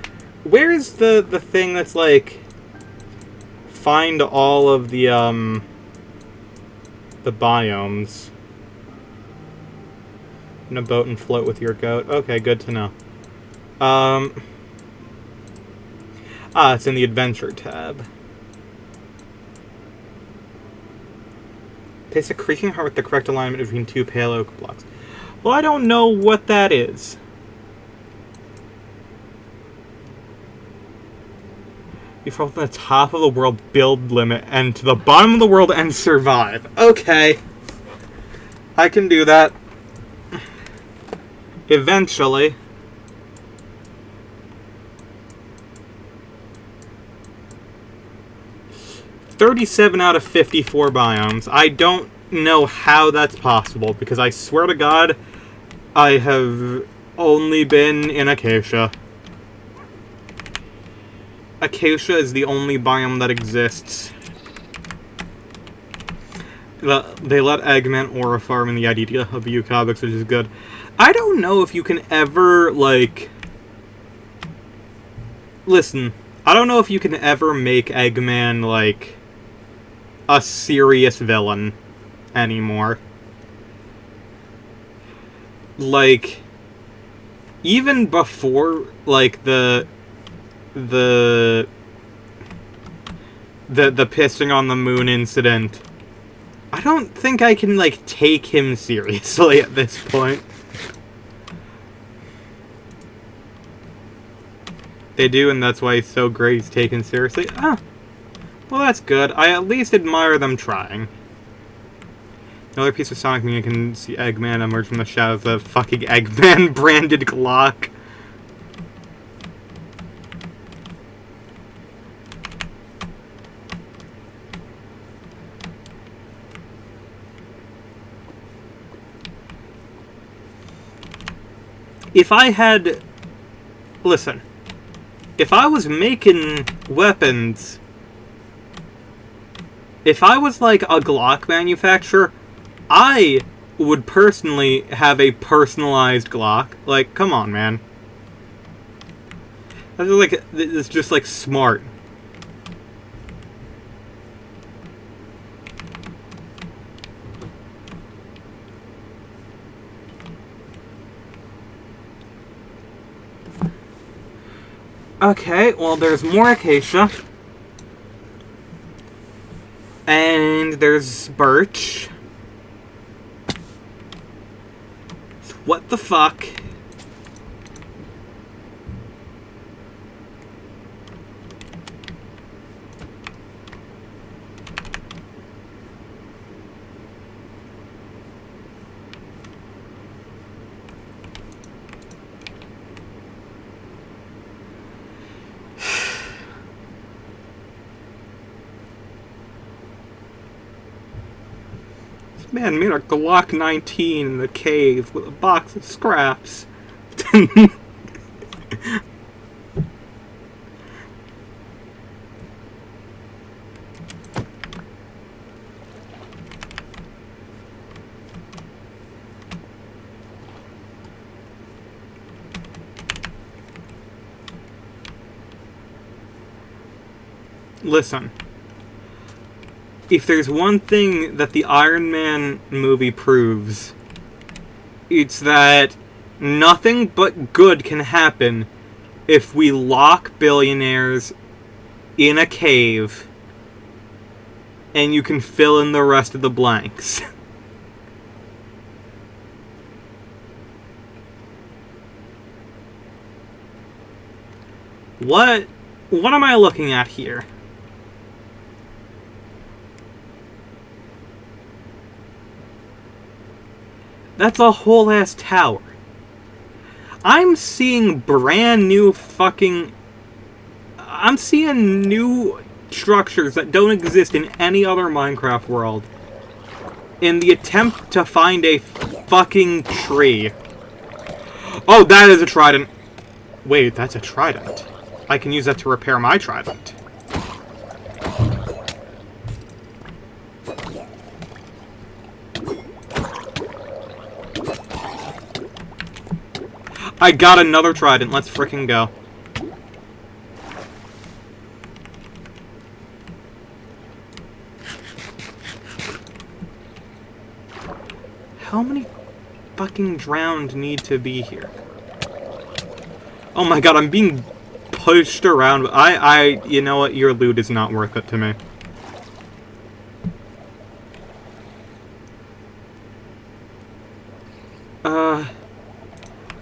Where is the thing that's, like... Find all of the biomes. In a boat and float with your goat. Okay, good to know. It's in the Adventure tab. Taste a creaking heart with the correct alignment between two pale oak blocks. Well, I don't know what that is. You fall from the top of the world build limit and to the bottom of the world and survive. Okay. I can do that. Eventually. $37 out of 54 biomes. I don't know how that's possible, because I swear to God, I have only been in Acacia. Acacia is the only biome that exists. They let Eggman Aura farm in the IDW comics, which is good. I don't know if you can ever, like... Listen, I don't know if you can ever make Eggman, like, a serious villain anymore. Like, even before, like, the pissing on the moon incident, I don't think I can, like, take him seriously at this point. They do, and that's why he's so great. He's taken seriously. Ah, well, that's good. I at least admire them trying. Another piece of Sonic media can see Eggman emerge from the shadows of the fucking Eggman branded Glock. If I had... Listen. If I was making weapons... If I was like a Glock manufacturer, I would personally have a personalized Glock. Like, come on, man. That's like, it's just like smart. Okay, well, there's more acacia. And there's birch. What the fuck? Man made a Glock 19 in the cave with a box of scraps. Listen. If there's one thing that the Iron Man movie proves, it's that nothing but good can happen if we lock billionaires in a cave and you can fill in the rest of the blanks. What am I looking at here? That's a whole ass tower. I'm seeing brand new fucking... I'm seeing new structures that don't exist in any other Minecraft world in the attempt to find a fucking tree. Oh, that is a trident. Wait, that's a trident. I can use that to repair my trident. I got another trident. Let's frickin' go. How many fucking drowned need to be here? Oh my god, I'm being pushed around. You know what? Your loot is not worth it to me.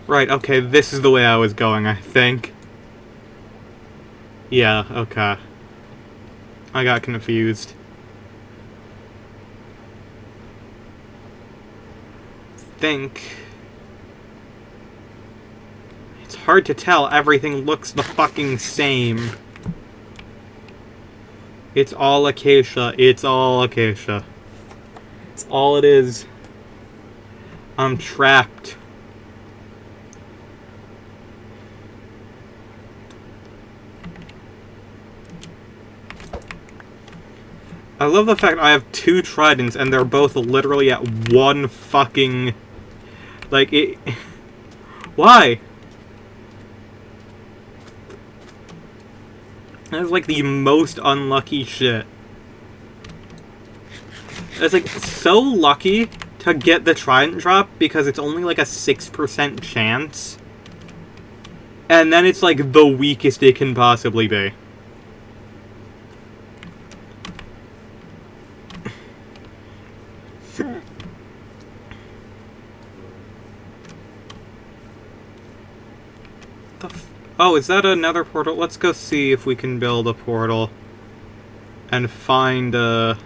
Right, okay, this is the way I was going, I think. Yeah, okay. I got confused. It's hard to tell. Everything looks the fucking same. It's all acacia. It's all acacia. It's all it is. I'm trapped. I love the fact I have two tridents and they're both literally at one fucking... Like, it... Why? That's like the most unlucky shit. It's like so lucky to get the trident drop because it's only like a 6% chance. And then it's like the weakest it can possibly be. Oh, is that another portal? Let's go see if we can build a portal and find a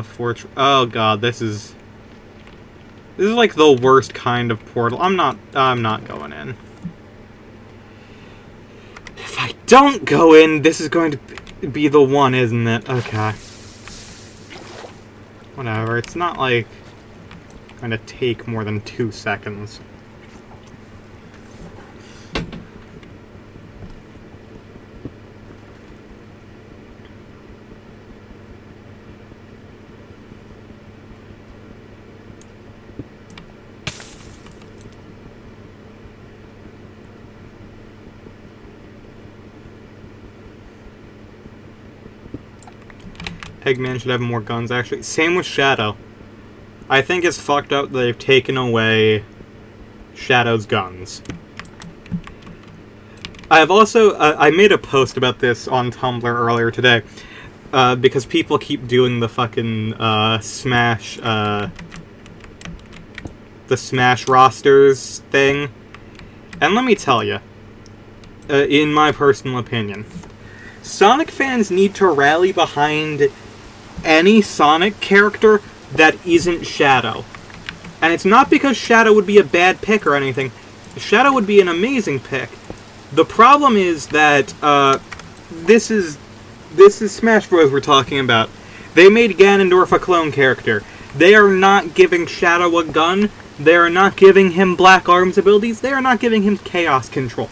fortress. Oh god, this is like the worst kind of portal. I'm not going in. If I don't go in, this is going to be the one, isn't it? Okay. Whatever, it's not like going to take more than 2 seconds. Eggman should have more guns, actually. Same with Shadow. I think it's fucked up that they've taken away Shadow's guns. I have also... I made a post about this on Tumblr earlier today. Because people keep doing the fucking Smash... the Smash rosters thing. And let me tell you, in my personal opinion, Sonic fans need to rally behind any Sonic character that isn't Shadow. And it's not because Shadow would be a bad pick or anything. Shadow would be an amazing pick. The problem is that this is Smash Bros. We're talking about. They made Ganondorf a clone character. They are not giving Shadow a gun. They are not giving him Black Arms abilities. They are not giving him Chaos Control.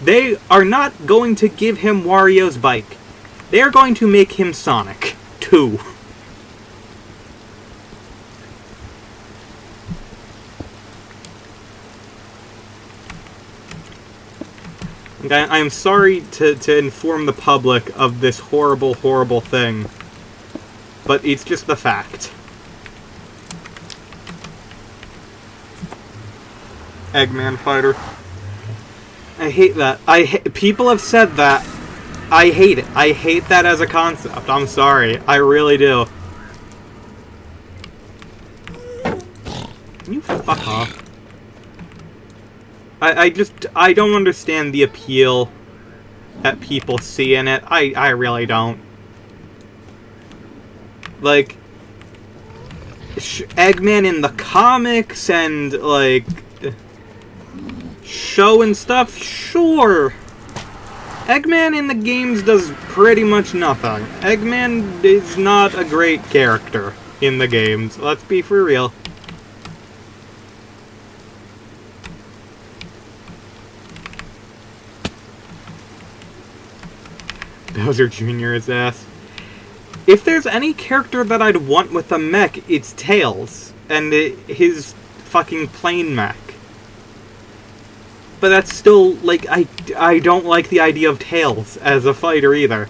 They are not going to give him Wario's bike. They are going to make him Sonic 2. I am sorry to inform the public of this horrible, horrible thing, but it's just the fact. Eggman Fighter. I hate that. People have said that. I hate it. I hate that as a concept. I'm sorry. I really do. Can you fuck off? I don't understand the appeal that people see in it. I really don't. Like, Eggman in the comics and, like, show and stuff, sure. Eggman in the games does pretty much nothing. Eggman is not a great character in the games. Let's be for real. Bowser Jr. is ass. If there's any character that I'd want with a mech, it's Tails. And his fucking plane mech. But that's still, like, I don't like the idea of Tails as a fighter either.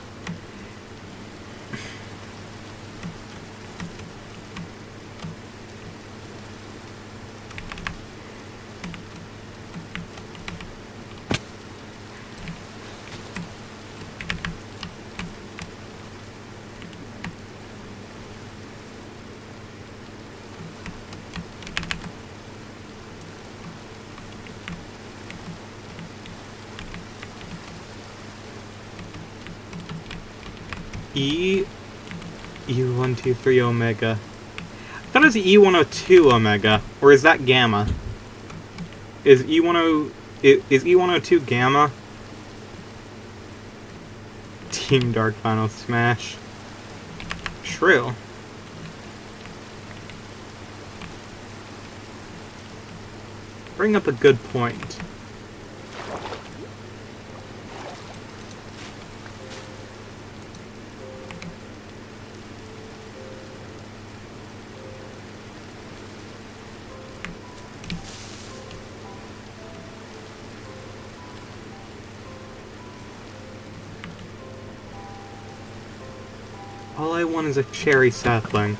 E123 Omega. I thought it was E102 Omega, or is that Gamma? Is E102 Gamma? Team Dark Final Smash. True. Bring up a good point. All I want is a cherry sapling.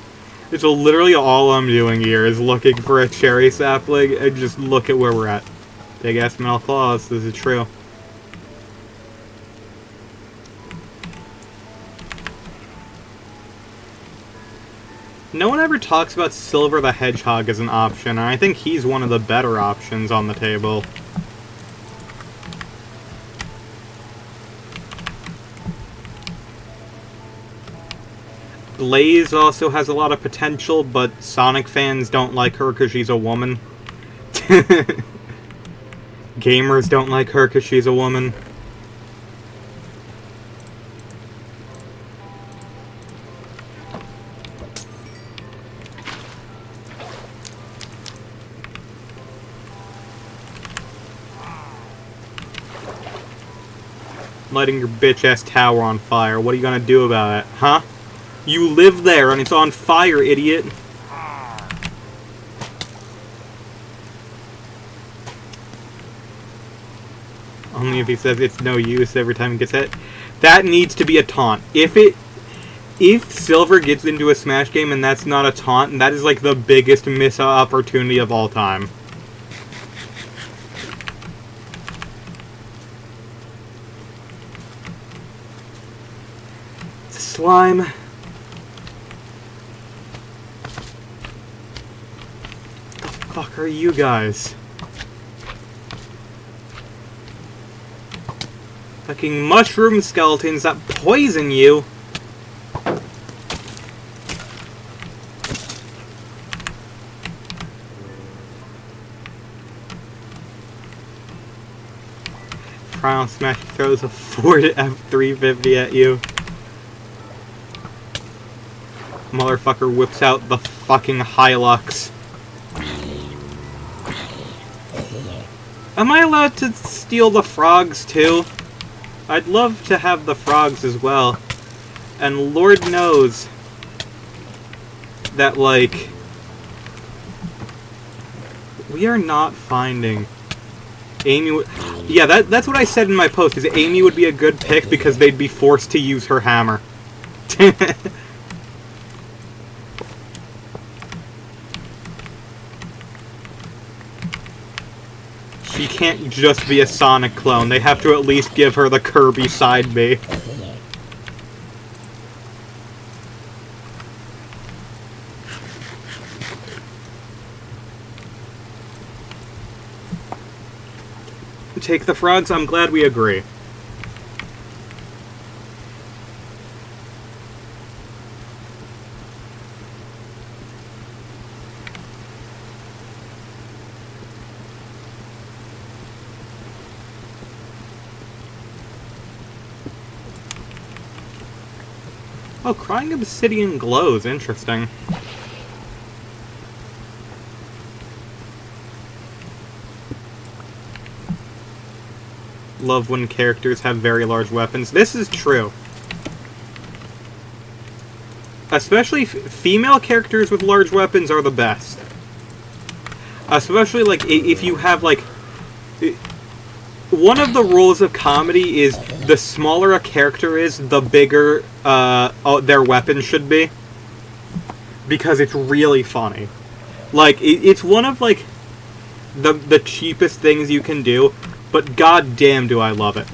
It's literally all I'm doing here is looking for a cherry sapling and just look at where we're at. Big ass metal claws, this is true. No one ever talks about Silver the Hedgehog as an option, and I think he's one of the better options on the table. Blaze also has a lot of potential, but Sonic fans don't like her because she's a woman. Gamers don't like her because she's a woman. Lighting your bitch-ass tower on fire. What are you gonna do about it, huh? You live there and it's on fire, idiot. Only if he says it's no use every time he gets hit. That needs to be a taunt. If Silver gets into a Smash game and that's not a taunt, that is like the biggest missed opportunity of all time. Slime. The fuck are you guys? Fucking mushroom skeletons that poison you. Final Smash throws a Ford F350 at you. Motherfucker whips out the fucking Hilux. Am I allowed to steal the frogs too? I'd love to have the frogs as well. And Lord knows that, like, we are not finding Amy. Yeah, that's what I said in my post, is Amy would be a good pick because they'd be forced to use her hammer. She can't just be a Sonic clone. They have to at least give her the Kirby side B. Take the frogs? I'm glad we agree. Oh, Crying Obsidian glows. Interesting. Love when characters have very large weapons. This is true. Especially female characters with large weapons are the best. Especially, like, if you have, like... One of the rules of comedy is the smaller a character is, the bigger their weapon should be. Because it's really funny. Like, it's one of, like, the cheapest things you can do, but goddamn do I love it.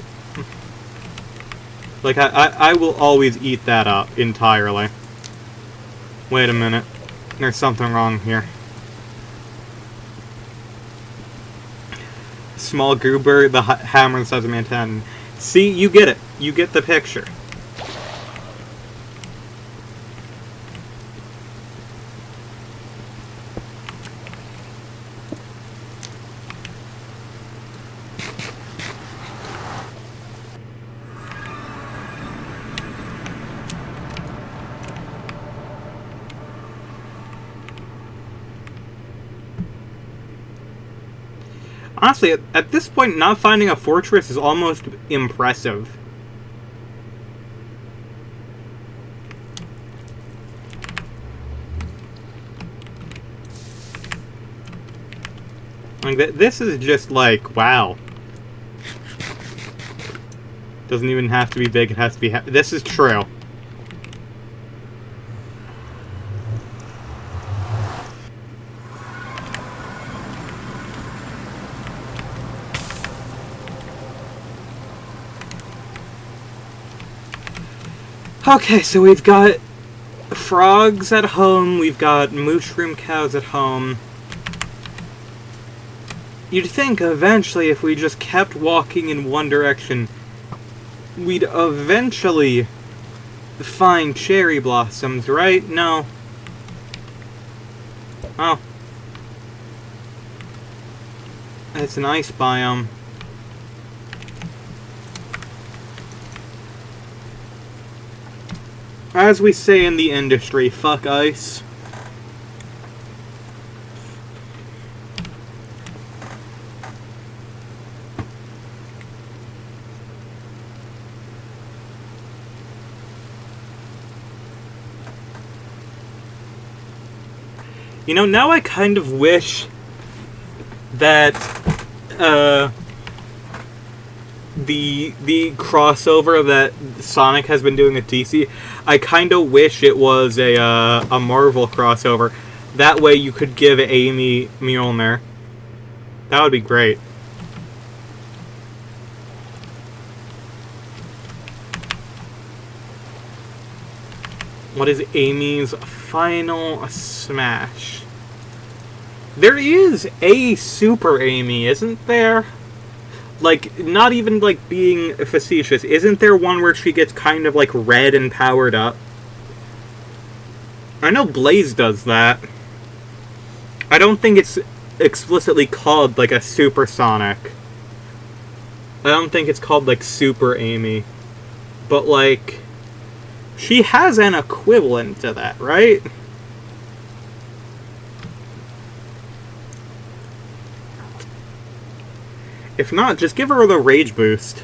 Like, I will always eat that up entirely. Wait a minute. There's something wrong here. Small goober, the hammer the size of Manhattan. See, you get it. You get the picture. Honestly, at this point, not finding a fortress is almost impressive. Like, this is just like, wow. Doesn't even have to be big, it has to be... This is true. Okay, so we've got frogs at home, we've got mushroom cows at home. You'd think eventually if we just kept walking in one direction, we'd eventually find cherry blossoms, right? No. Oh. It's an ice biome. As we say in the industry, fuck ice. You know, now I kind of wish that the crossover that Sonic has been doing with DC, I kind of wish it was a Marvel crossover. That way you could give Amy Mjolnir. That would be great. What is Amy's final smash? There is a Super Amy, isn't there? Like, not even, like, being facetious. Isn't there one where she gets kind of, like, red and powered up? I know Blaze does that. I don't think it's explicitly called, like, a Supersonic. I don't think it's called, like, Super Amy. But, like, she has an equivalent to that, right? If not, just give her the Rage Boost.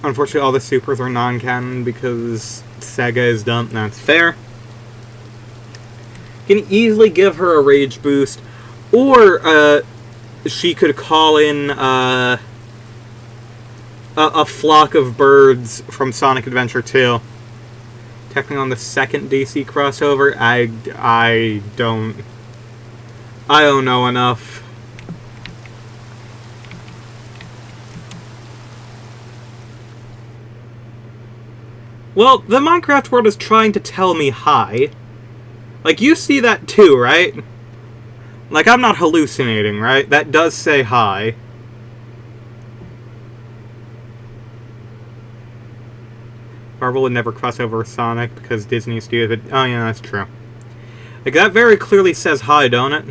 Unfortunately, all the supers are non-canon because Sega is dumb. That's fair. You can easily give her a Rage Boost, or she could call in a flock of birds from Sonic Adventure 2. Technically on the second DC crossover, I don't know enough. Well, the Minecraft world is trying to tell me hi. Like, you see that too, right? Like, I'm not hallucinating, right? That does say hi. Marvel would never cross over with Sonic because Disney is stupid. Oh, yeah, that's true. Like, that very clearly says hi, don't it?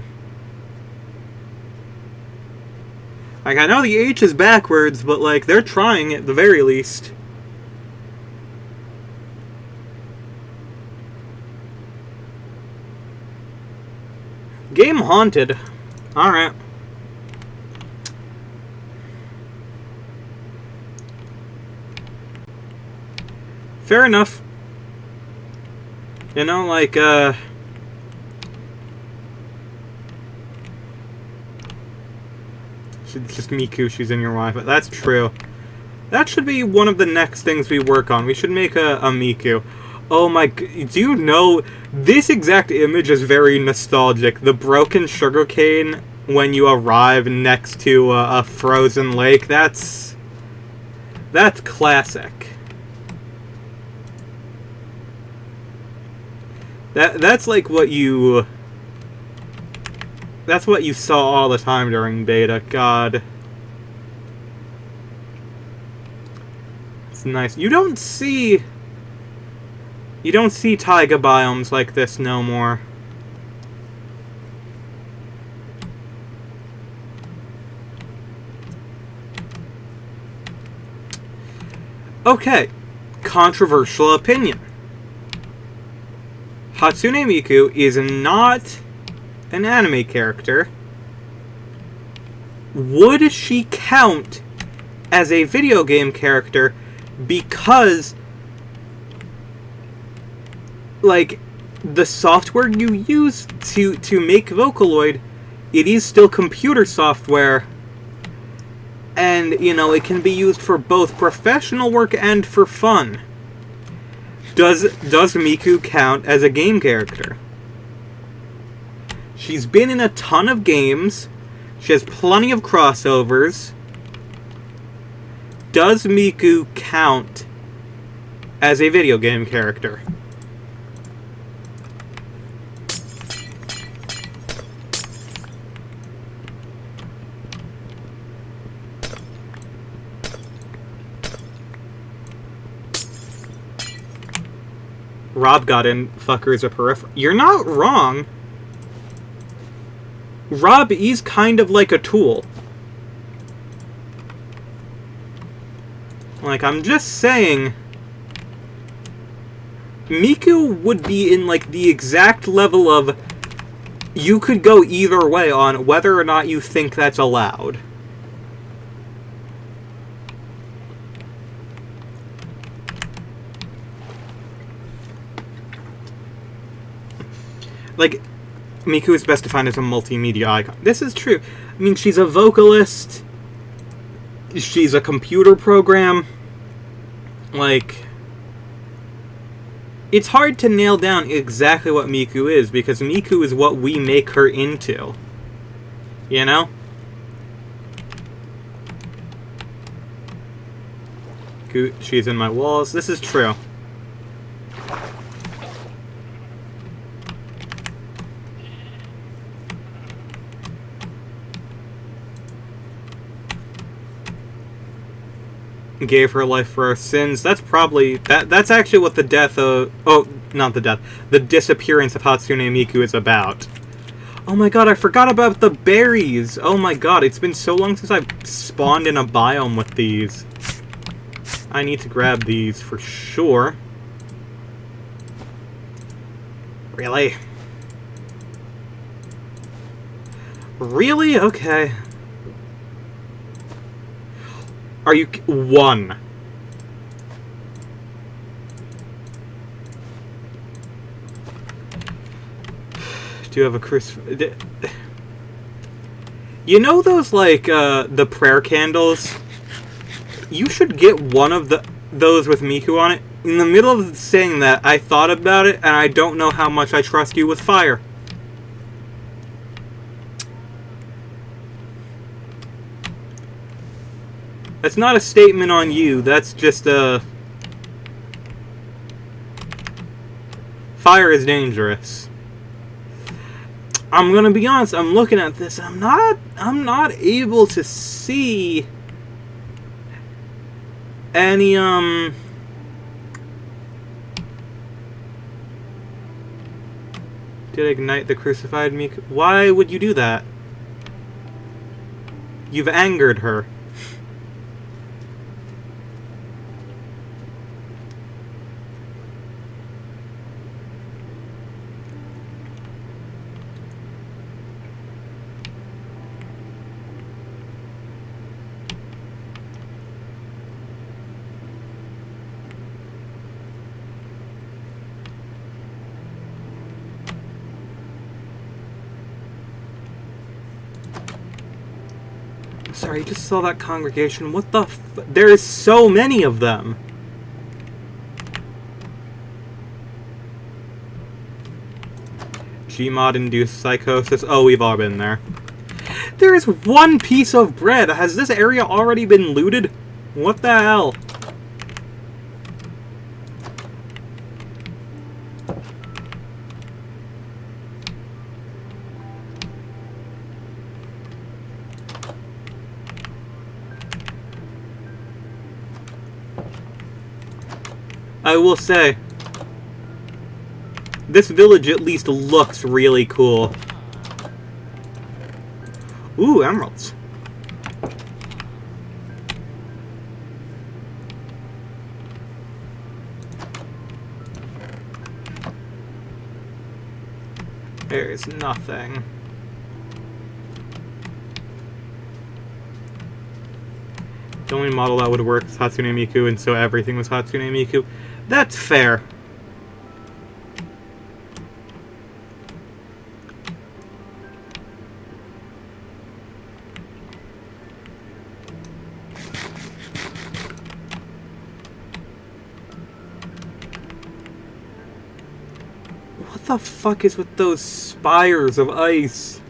Like, I know the H is backwards, but, like, they're trying at the very least. Game haunted. Alright. Fair enough. You know, like, it's just Miku, she's in your Wi-Fi. That's true. That should be one of the next things we work on. We should make a Miku. Oh my, do you know, this exact image is very nostalgic. The broken sugarcane when you arrive next to a frozen lake, that's classic. That's like what you... That's what you saw all the time during beta, God. It's nice. You don't see taiga biomes like this no more. Okay, controversial opinion. Hatsune Miku is not an anime character. Would she count as a video game character because, like, the software you use to make Vocaloid, it is still computer software, and, you know, it can be used for both professional work and for fun. Does Miku count as a game character? She's been in a ton of games. She has plenty of crossovers. Does Miku count as a video game character? Rob got in, fuckers a peripheral. You're not wrong. Rob is kind of like a tool. Like, I'm just saying, Miku would be in, like, the exact level of, you could go either way on whether or not you think that's allowed. Like, Miku is best defined as a multimedia icon. This is true. I mean, she's a vocalist. She's a computer program. Like, it's hard to nail down exactly what Miku is, because Miku is what we make her into. You know? She's in my walls. This is true. Gave her life for our sins. That's probably... That's actually what the death of... Oh, not the death. The disappearance of Hatsune Miku is about. Oh my god, I forgot about the berries! Oh my god, it's been so long since I've spawned in a biome with these. I need to grab these for sure. Really? Really? Okay. Are you... One. Do you have a crucifix? You know those, like, the prayer candles? You should get one of those with Miku on it. In the middle of saying that, I thought about it, and I don't know how much I trust you with fire. That's not a statement on you, that's just a... Fire is dangerous. I'm gonna be honest, I'm looking at this, I'm not able to see any, Did ignite the crucified Miku? Why would you do that? You've angered her. Sorry, I just saw that congregation. What the f... There is so many of them! Gmod-induced psychosis. Oh, we've all been there. There is one piece of bread! Has this area already been looted? What the hell? I will say, this village at least looks really cool. Ooh, emeralds. There's nothing. The only model that would work is Hatsune Miku, and so everything was Hatsune Miku. That's fair. What the fuck is with those spires of ice?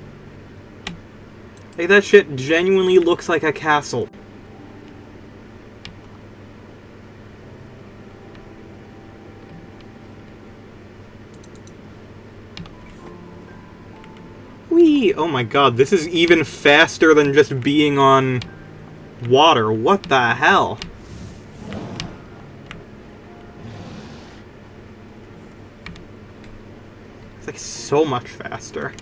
Like, that shit genuinely looks like a castle. Whee! Oh my god, this is even faster than just being on water. What the hell? It's like so much faster.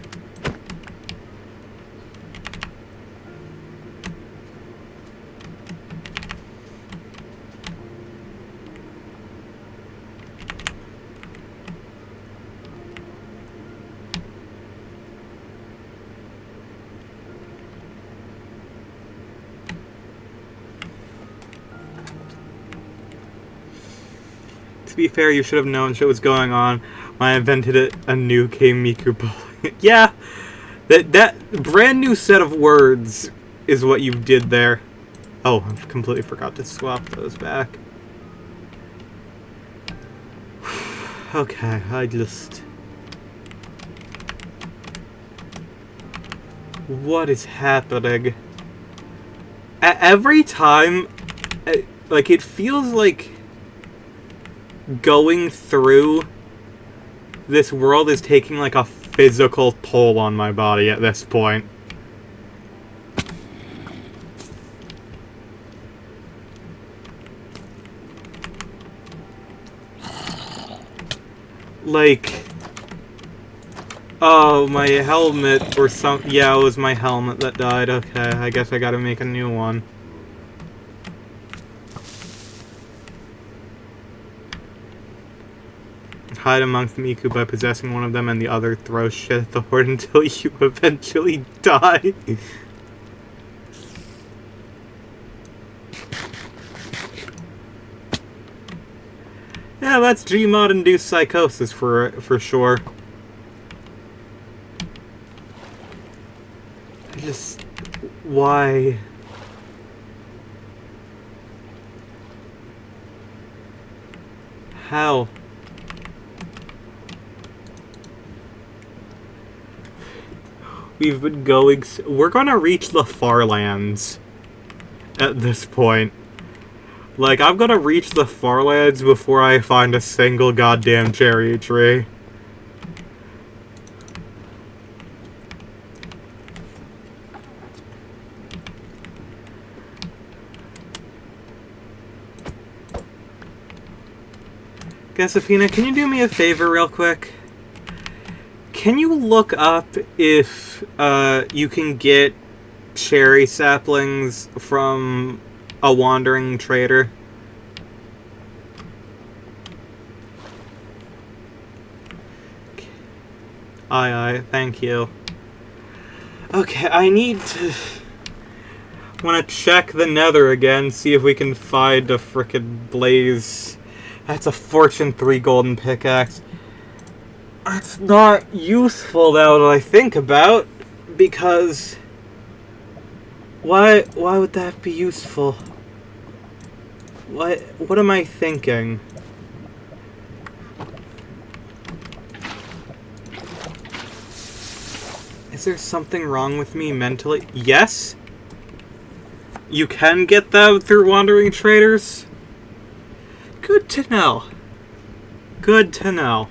To be fair, you should have known shit was going on when I invented a new Miku bully. Yeah, that brand new set of words is what you did there. Oh, I completely forgot to swap those back. Okay, I just... What is happening? Every time, like, it feels like going through this world is taking like a physical toll on my body at this point. Like, oh, my helmet or some... Yeah, it was my helmet that died. Okay, I guess I gotta make a new one. Hide amongst the Miku by possessing one of them, and the other throws shit at the horde until you eventually die. Yeah, that's Gmod-induced psychosis for sure. I just... Why? How? We've been going... We're gonna reach the far lands at this point. Like, I'm gonna reach the far lands before I find a single goddamn cherry tree. Gassapina, can you do me a favor real quick? Can you look up if you can get cherry saplings from a wandering trader? Aye, thank you. Okay, I need to... want to check the nether again, see if we can find a frickin' blaze. That's a Fortune 3 golden pickaxe. It's not useful now that I think about, because why would that be useful? What am I thinking? Is there something wrong with me mentally? Yes? You can get them through wandering traders? Good to know. Good to know.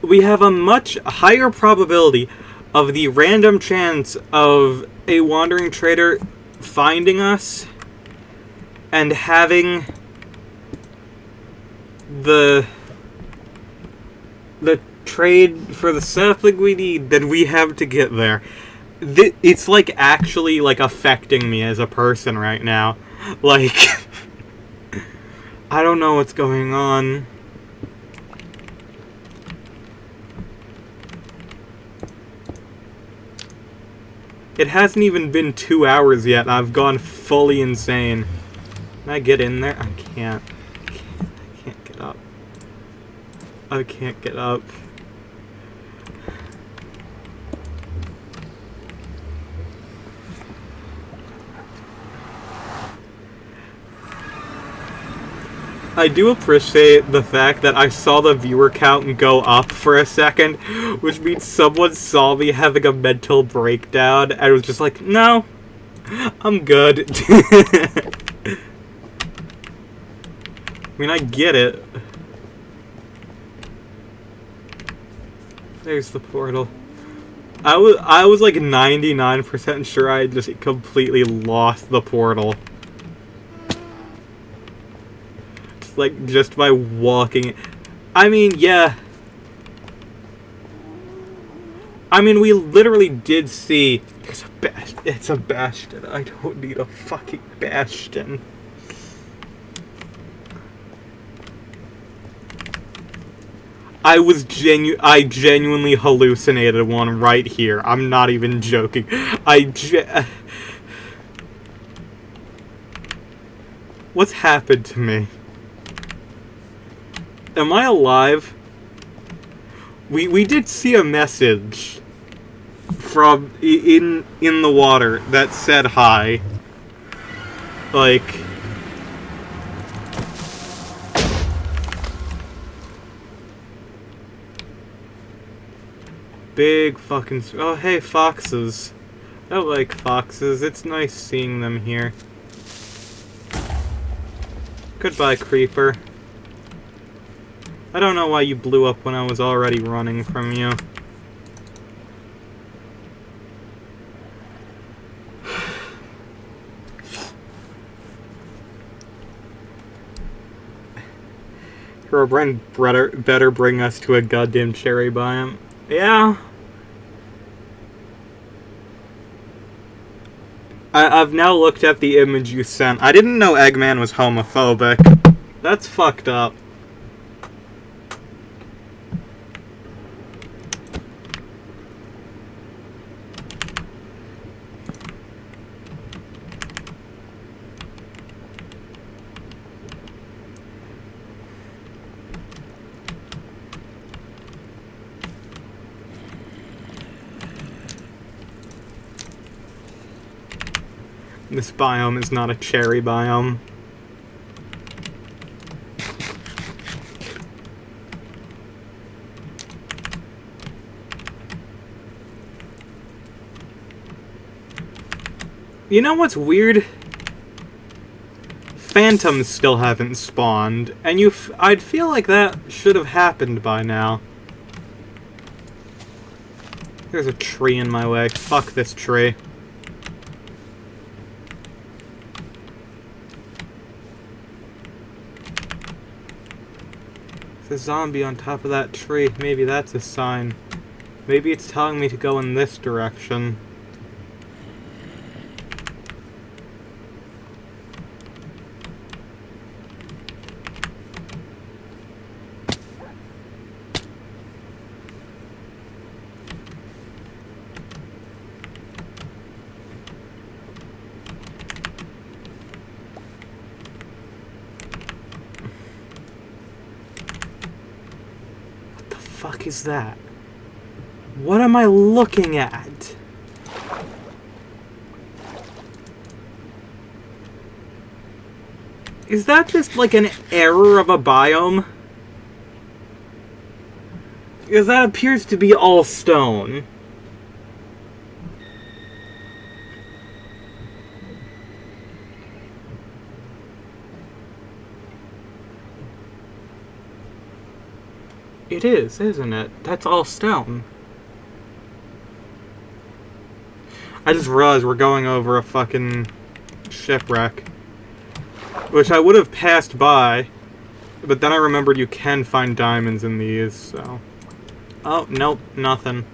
We have a much higher probability of the random chance of a wandering trader finding us and having the trade for the sapling we need than we have to get there. It's like actually like affecting me as a person right now. Like, I don't know what's going on. It hasn't even been 2 hours yet, and I've gone fully insane. Can I get in there? I can't. I can't get up. I can't get up. I do appreciate the fact that I saw the viewer count go up for a second, which means someone saw me having a mental breakdown and was just like, no, I'm good. I mean, I get it. There's the portal. I was like 99% sure I just completely lost the portal. Like, just by walking. I mean, yeah, I mean, we literally did see... It's a bastion. I don't need a fucking bastion. I genuinely hallucinated one right here. I'm not even joking. What's happened to me? Am I alive? We did see a message from in the water that said hi. Like, big fucking... Oh, hey, foxes. I like foxes. It's nice seeing them here. Goodbye, creeper. I don't know why you blew up when I was already running from you. Herobrine better bring us to a goddamn cherry biome. Yeah. I've now looked at the image you sent. I didn't know Eggman was homophobic. That's fucked up. This biome is not a cherry biome. You know what's weird? Phantoms still haven't spawned, and I'd feel like that should have happened by now. There's a tree in my way. Fuck this tree. There's a zombie on top of that tree. Maybe that's a sign. Maybe it's telling me to go in this direction. Fuck is that? What am I looking at? Is that just like an error of a biome? Because that appears to be all stone. It is, isn't it? That's all stone. I just realized we're going over a fucking shipwreck. Which I would have passed by, but then I remembered you can find diamonds in these, so... Oh, nope, nothing.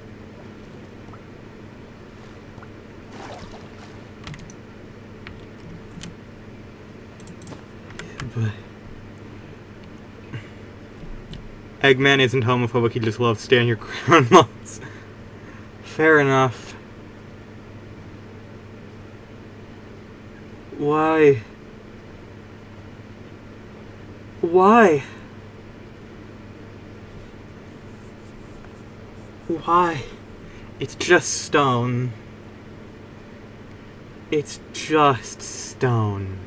But... Eggman isn't homophobic, he just loves stand your ground laws. Fair enough. Why? Why? Why? It's just stone. It's just stone.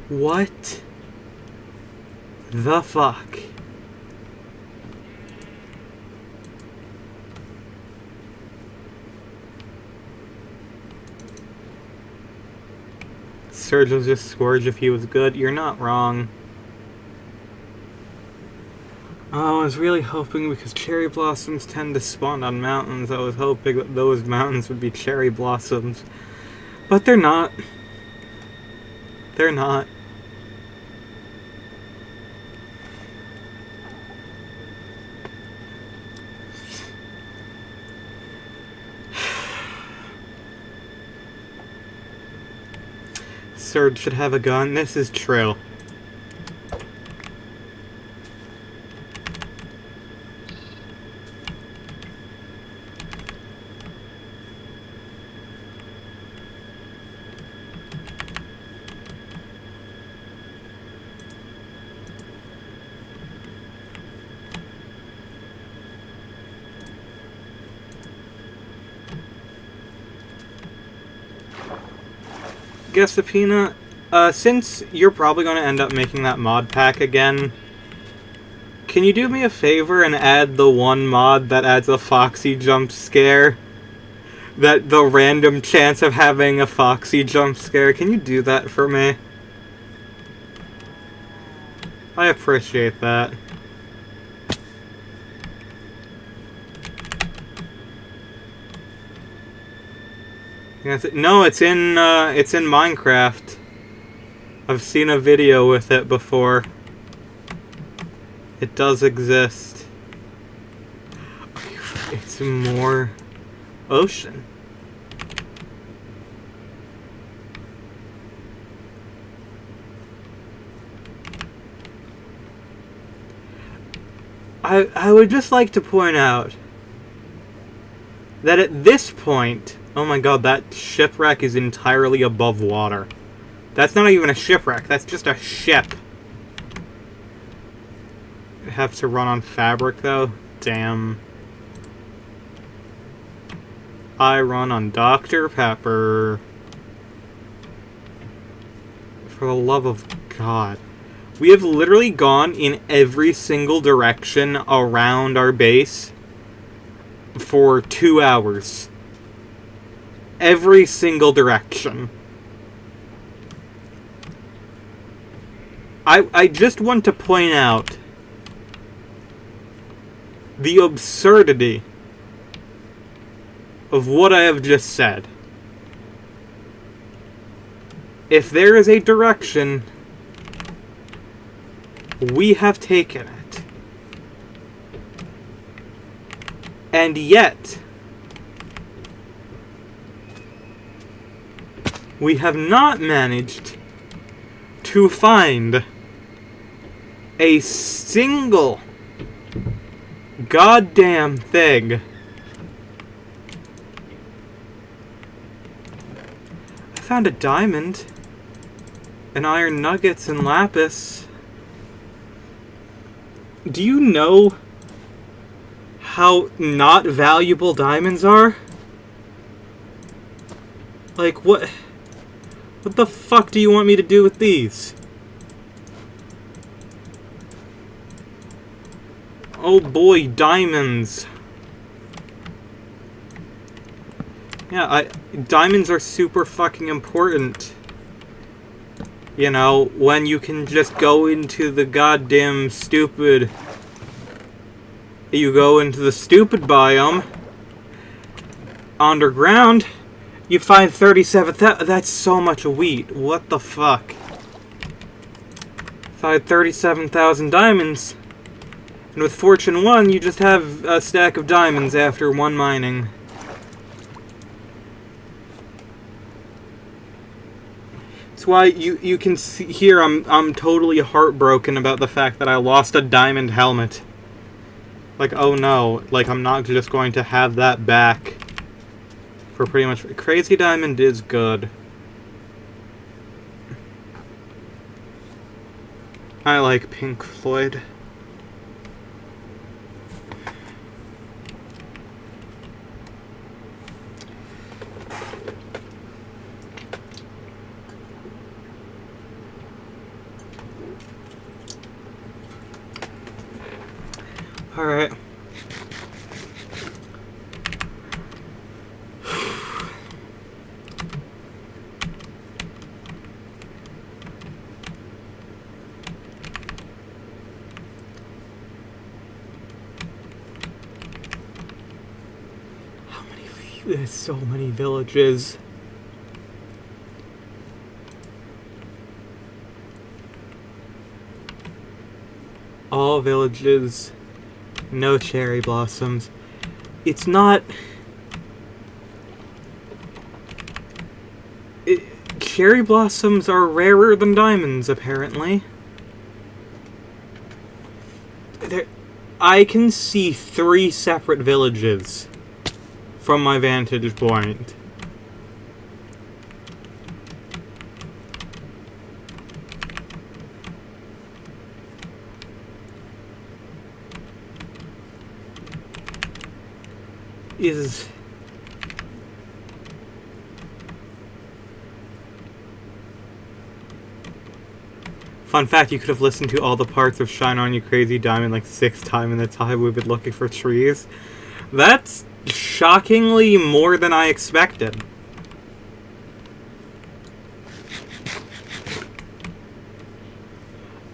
What the fuck? Surge was just Scourge if he was good. You're not wrong. Oh, I was really hoping, because cherry blossoms tend to spawn on mountains, I was hoping that those mountains would be cherry blossoms. But they're not. They're not. Surge should have a gun. This is true. Guessapina, since you're probably going to end up making that mod pack again, can you do me a favor and add the one mod that adds a Foxy jump scare? That the random chance of having a Foxy jump scare. Can you do that for me? I appreciate that. No, it's in Minecraft. I've seen a video with it before. It does exist. It's more ocean. I would just like to point out that at this point, oh my god, that shipwreck is entirely above water. That's not even a shipwreck, that's just a ship. I have to run on fabric though? Damn. I run on Dr. Pepper. For the love of God. We have literally gone in every single direction around our base for 2 hours. Every single direction. I just want to point out the absurdity of what I have just said. If there is a direction, we have taken it. And yet, we have not managed to find a single goddamn thing. I found a diamond, and iron nuggets, and lapis. Do you know how not valuable diamonds are? Like, what the fuck do you want me to do with these? Oh boy, diamonds. Yeah, diamonds are super fucking important. You know, when you can just go into the goddamn stupid... You go into the stupid biome. Underground. You find 37,000... That's so much wheat. What the fuck? Find 37,000 diamonds. And with Fortune 1, you just have a stack of diamonds after one mining. That's why you can see here I'm totally heartbroken about the fact that I lost a diamond helmet. Like, oh no, like I'm not just going to have that back for pretty much... Crazy Diamond is good. I like Pink Floyd. Alright. There's so many villages. All villages. No cherry blossoms. It's not... cherry blossoms are rarer than diamonds, apparently. I can see 3 separate villages from my vantage point. Fun fact, you could have listened to all the parts of Shine On You Crazy Diamond like 6 times in the time we've been looking for trees. That's shockingly more than I expected.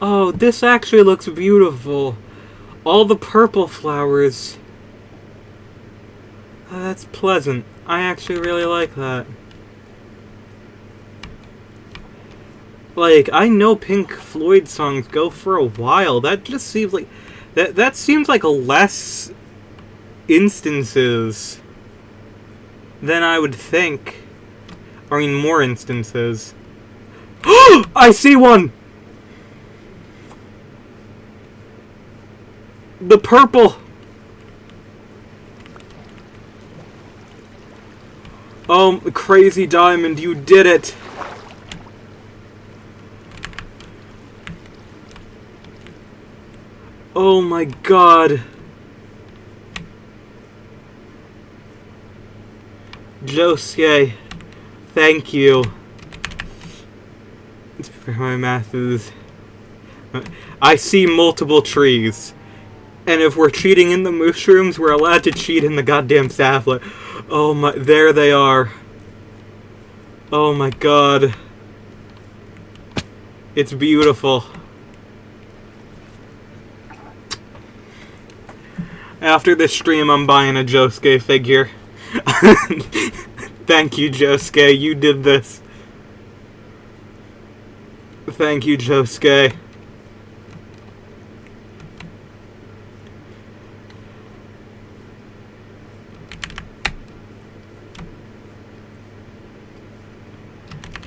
Oh, this actually looks beautiful. All the purple flowers. Oh, that's pleasant. I actually really like that. Like, I know Pink Floyd songs go for a while. That just seems like... That seems like less instances than I would think. I mean, more instances. I see one! The purple! Oh, Crazy Diamond, you did it! Oh my god. Josuke, thank you. For my math is... I see multiple trees. And if we're cheating in the mushrooms, we're allowed to cheat in the goddamn sapling. Oh my... There they are. Oh my god. It's beautiful. After this stream, I'm buying a Josuke figure. Thank you, Josuke. You did this. Thank you, Josuke.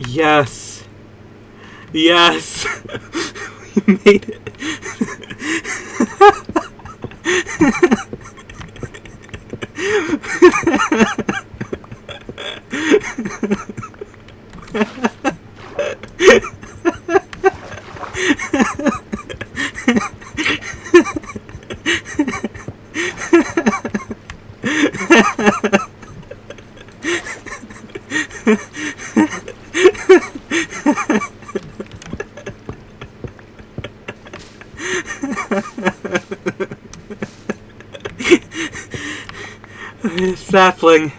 Yes. Yes. We made it. Sapling.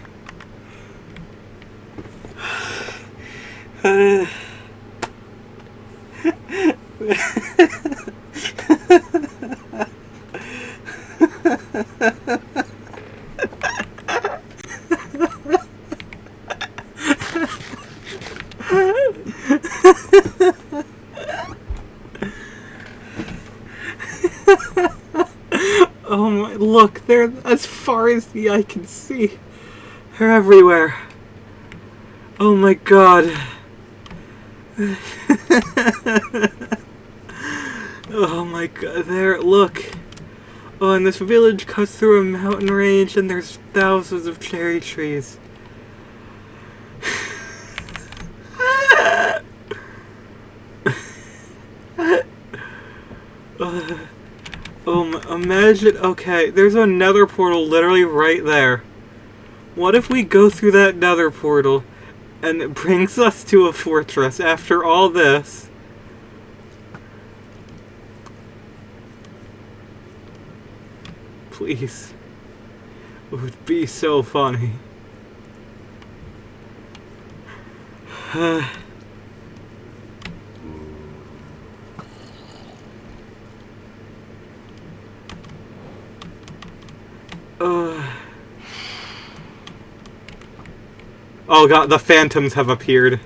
Oh my, look, they're as far as the eye can see. They're everywhere. Oh my god. Oh my god, there, look. Oh, and this village cuts through a mountain range and there's thousands of cherry trees. Imagine, okay, there's a nether portal literally right there. What if we go through that nether portal and it brings us to a fortress after all this? Please. It would be so funny. Oh god, the phantoms have appeared.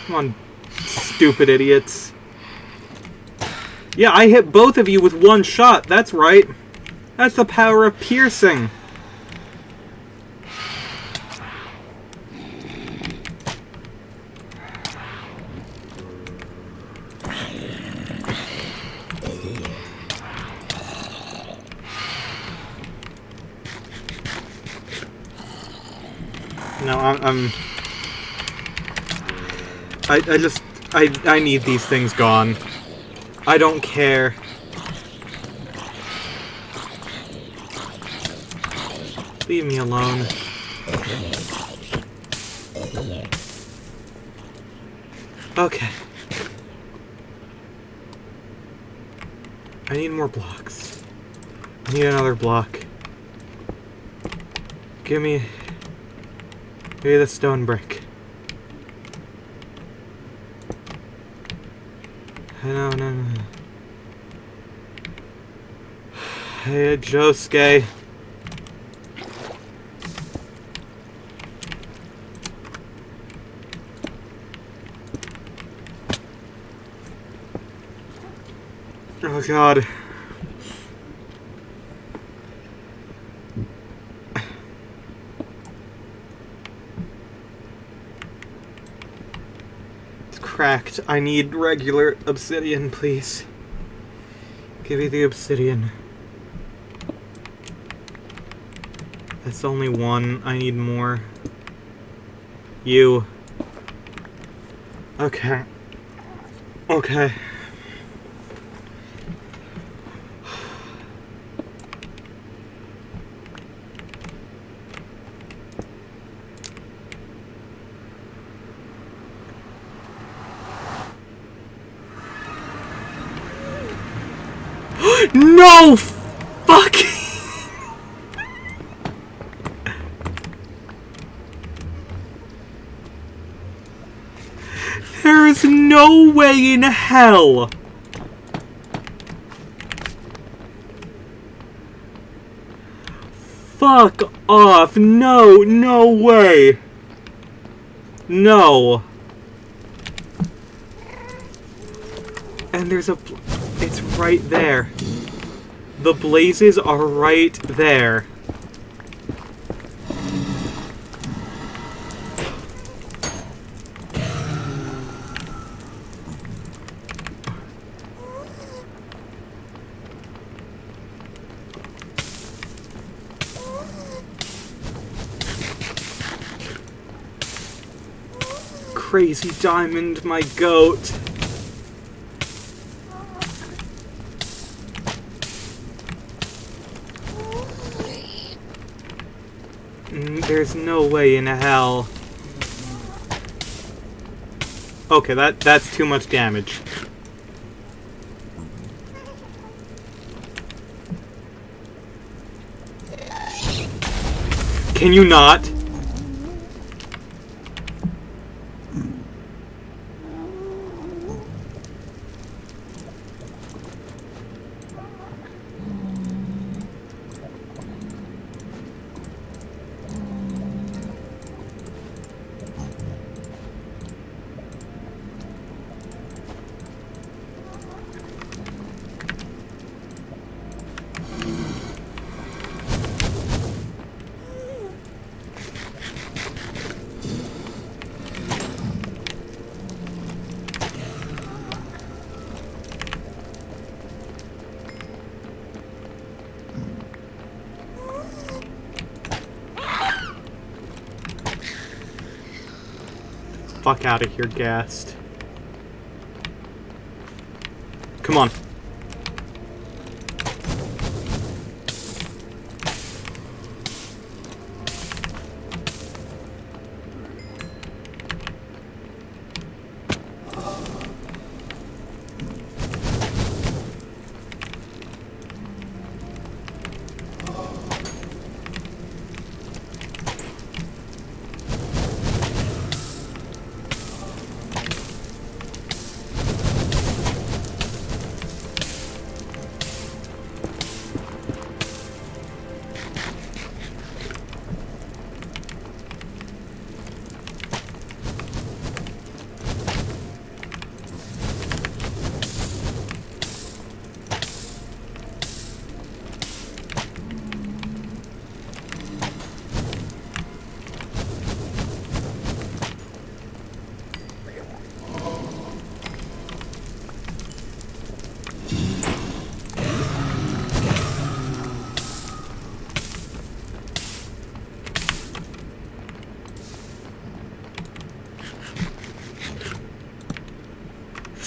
Come on, stupid idiots. Yeah, I hit both of you with one shot, that's right. That's the power of piercing. No, I need these things gone. I don't care. Leave me alone. Okay. I need more blocks. I need another block. Give me the stone brick. No. Hey, Josuke. Oh god. It's cracked. I need regular obsidian, please. Give me the obsidian. That's only one. I need more. You. Okay. Okay. No! Fuck! There is no way in hell! Fuck off! No way! No! And there's a... It's right there. The blazes are right there. Crazy Diamond, my goat. There's no way in hell. Okay, that's too much damage. Can you not? Fuck out of here, Ghast. Come on.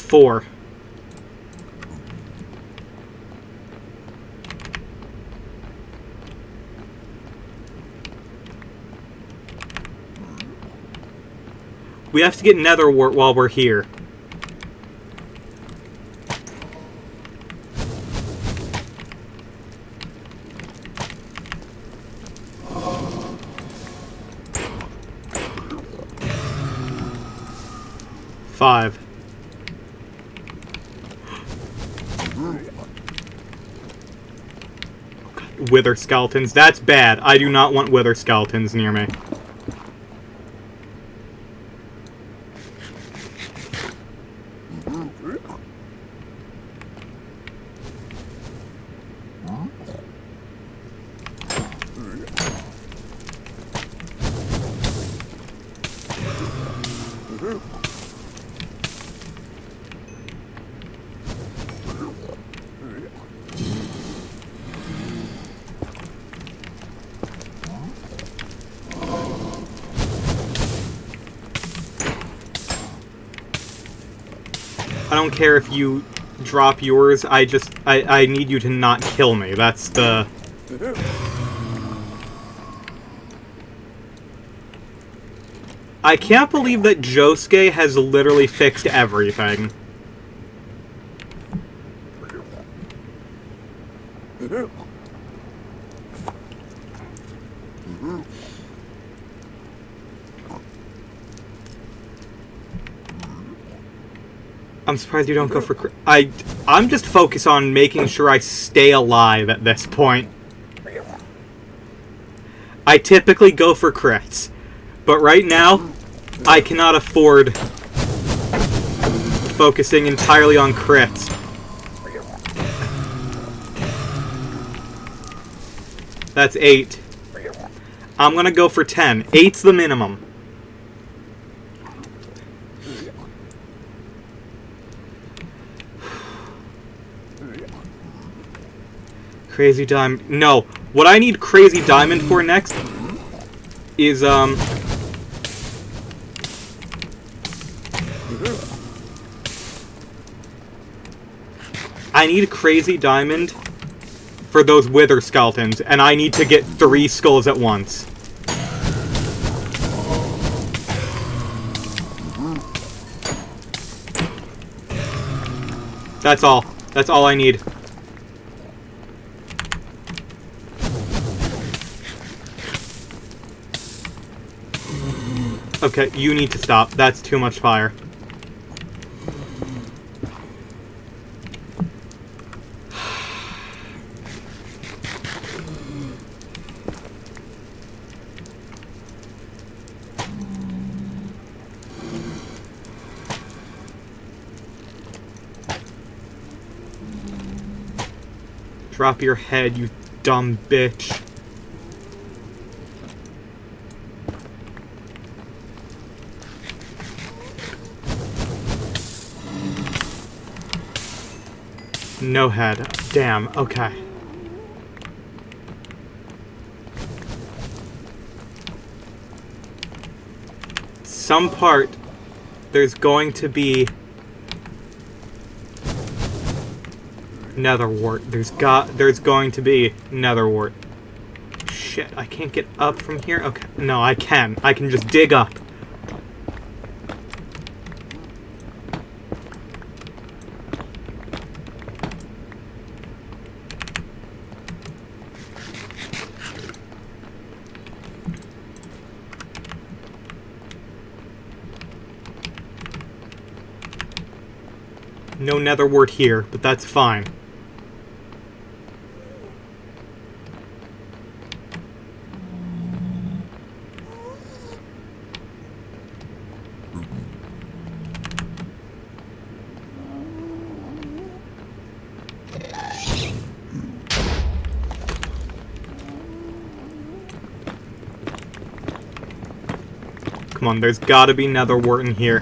4. We have to get nether wart while we're here. Five. Wither skeletons. That's bad. I do not want wither skeletons near me. I don't care if you drop yours, I need you to not kill me. That's the... I can't believe that Josuke has literally fixed everything. I'm surprised you don't go for... I'm just focused on making sure I stay alive at this point. I typically go for crits. But right now, I cannot afford focusing entirely on crits. That's 8. I'm gonna go for 10. 8's the minimum. Crazy Diamond. No. What I need Crazy Diamond for next is, I need Crazy Diamond for those Wither Skeletons, and I need to get 3 skulls at once. That's all. That's all I need. Okay, you need to stop. That's too much fire. Drop your head, you dumb bitch. No head. Damn, okay. Some part, there's going to be nether wart. There's going to be nether wart. Shit, I can't get up from here? Okay, no, I can. I can just dig up. No nether wart here, but that's fine. Come on, there's gotta be nether wart in here.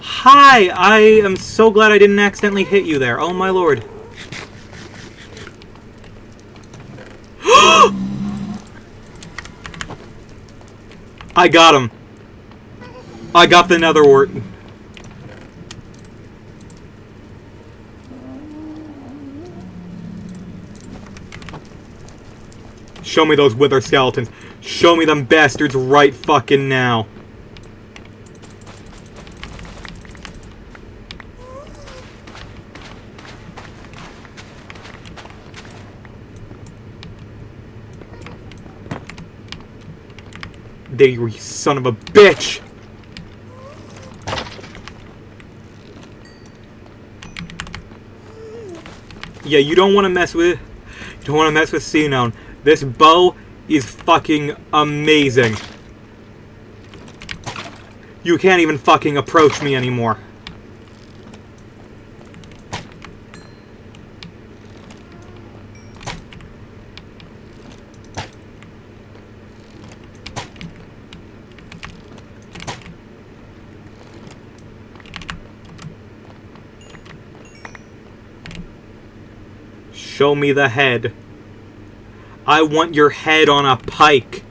Hi! I am so glad I didn't accidentally hit you there. Oh my lord. I got him. I got the nether wart. Show me those wither skeletons. Show me them bastards right fucking now. There you son of a bitch! Yeah, you don't want to mess with... You don't want to mess with Xenon. This bow is fucking amazing. You can't even fucking approach me anymore. Show me the head. I want your head on a pike.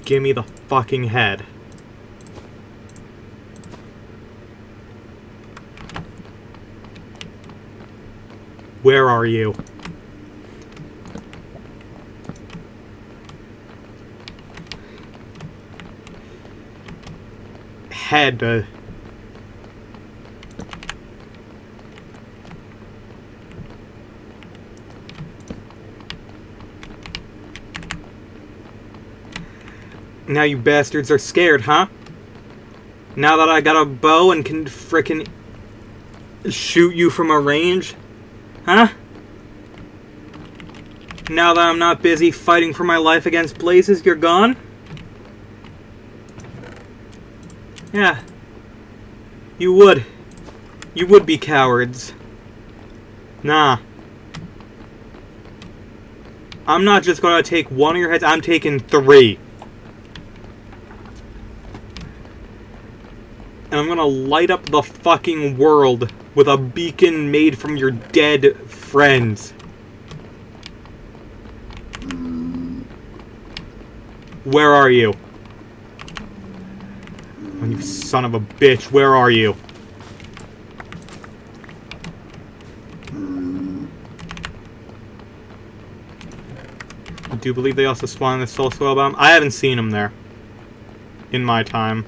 Give me the fucking head. Where are you? Head. Now you bastards are scared, huh? Now that I got a bow and can frickin' shoot you from a range? Huh? Now that I'm not busy fighting for my life against blazes, you're gone? Yeah. You would. You would be cowards. Nah. I'm not just gonna take one of your heads, I'm taking 3. And I'm gonna light up the fucking world with a beacon made from your dead friends. Where are you? Oh, you son of a bitch, where are you? I do believe they also spawn in the Soul Swell Bomb. I haven't seen them there. In my time.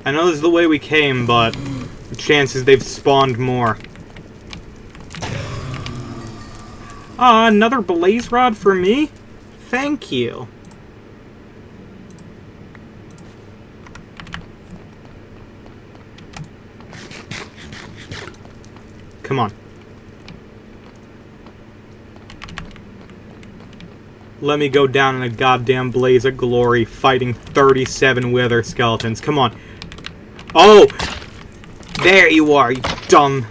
I know this is the way we came, but the chances they've spawned more. Ah, another blaze rod for me? Thank you. Come on. Let me go down in a goddamn blaze of glory fighting 37 wither skeletons. Come on. Oh! There you are, you dumb...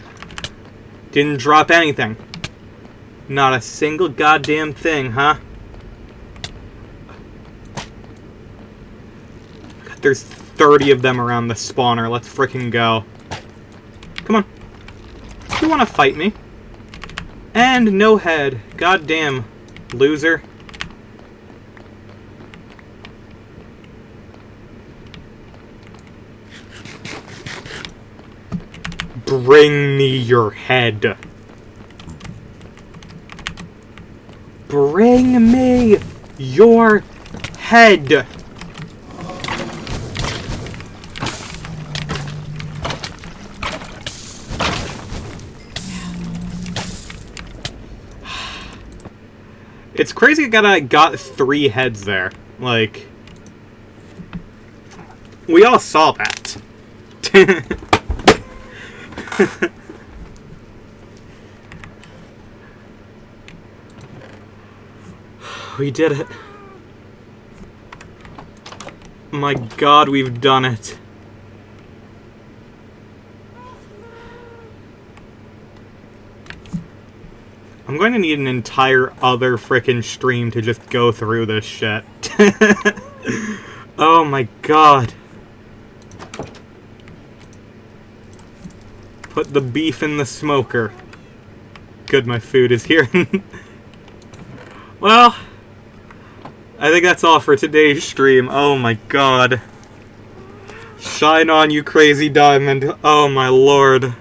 Didn't drop anything. Not a single goddamn thing, huh? God, there's 30 of them around the spawner. Let's frickin' go. Come on. You wanna fight me? And no head. Goddamn, loser. Bring me your head. Bring me your head. It's crazy that I got 3 heads there. Like, we all saw that. We did it. My God, we've done it. I'm going to need an entire other frickin' stream to just go through this shit. Oh my God. Put the beef in the smoker. Good, my food is here. Well, I think that's all for today's stream. Oh my god. Shine on, you crazy diamond. Oh my lord.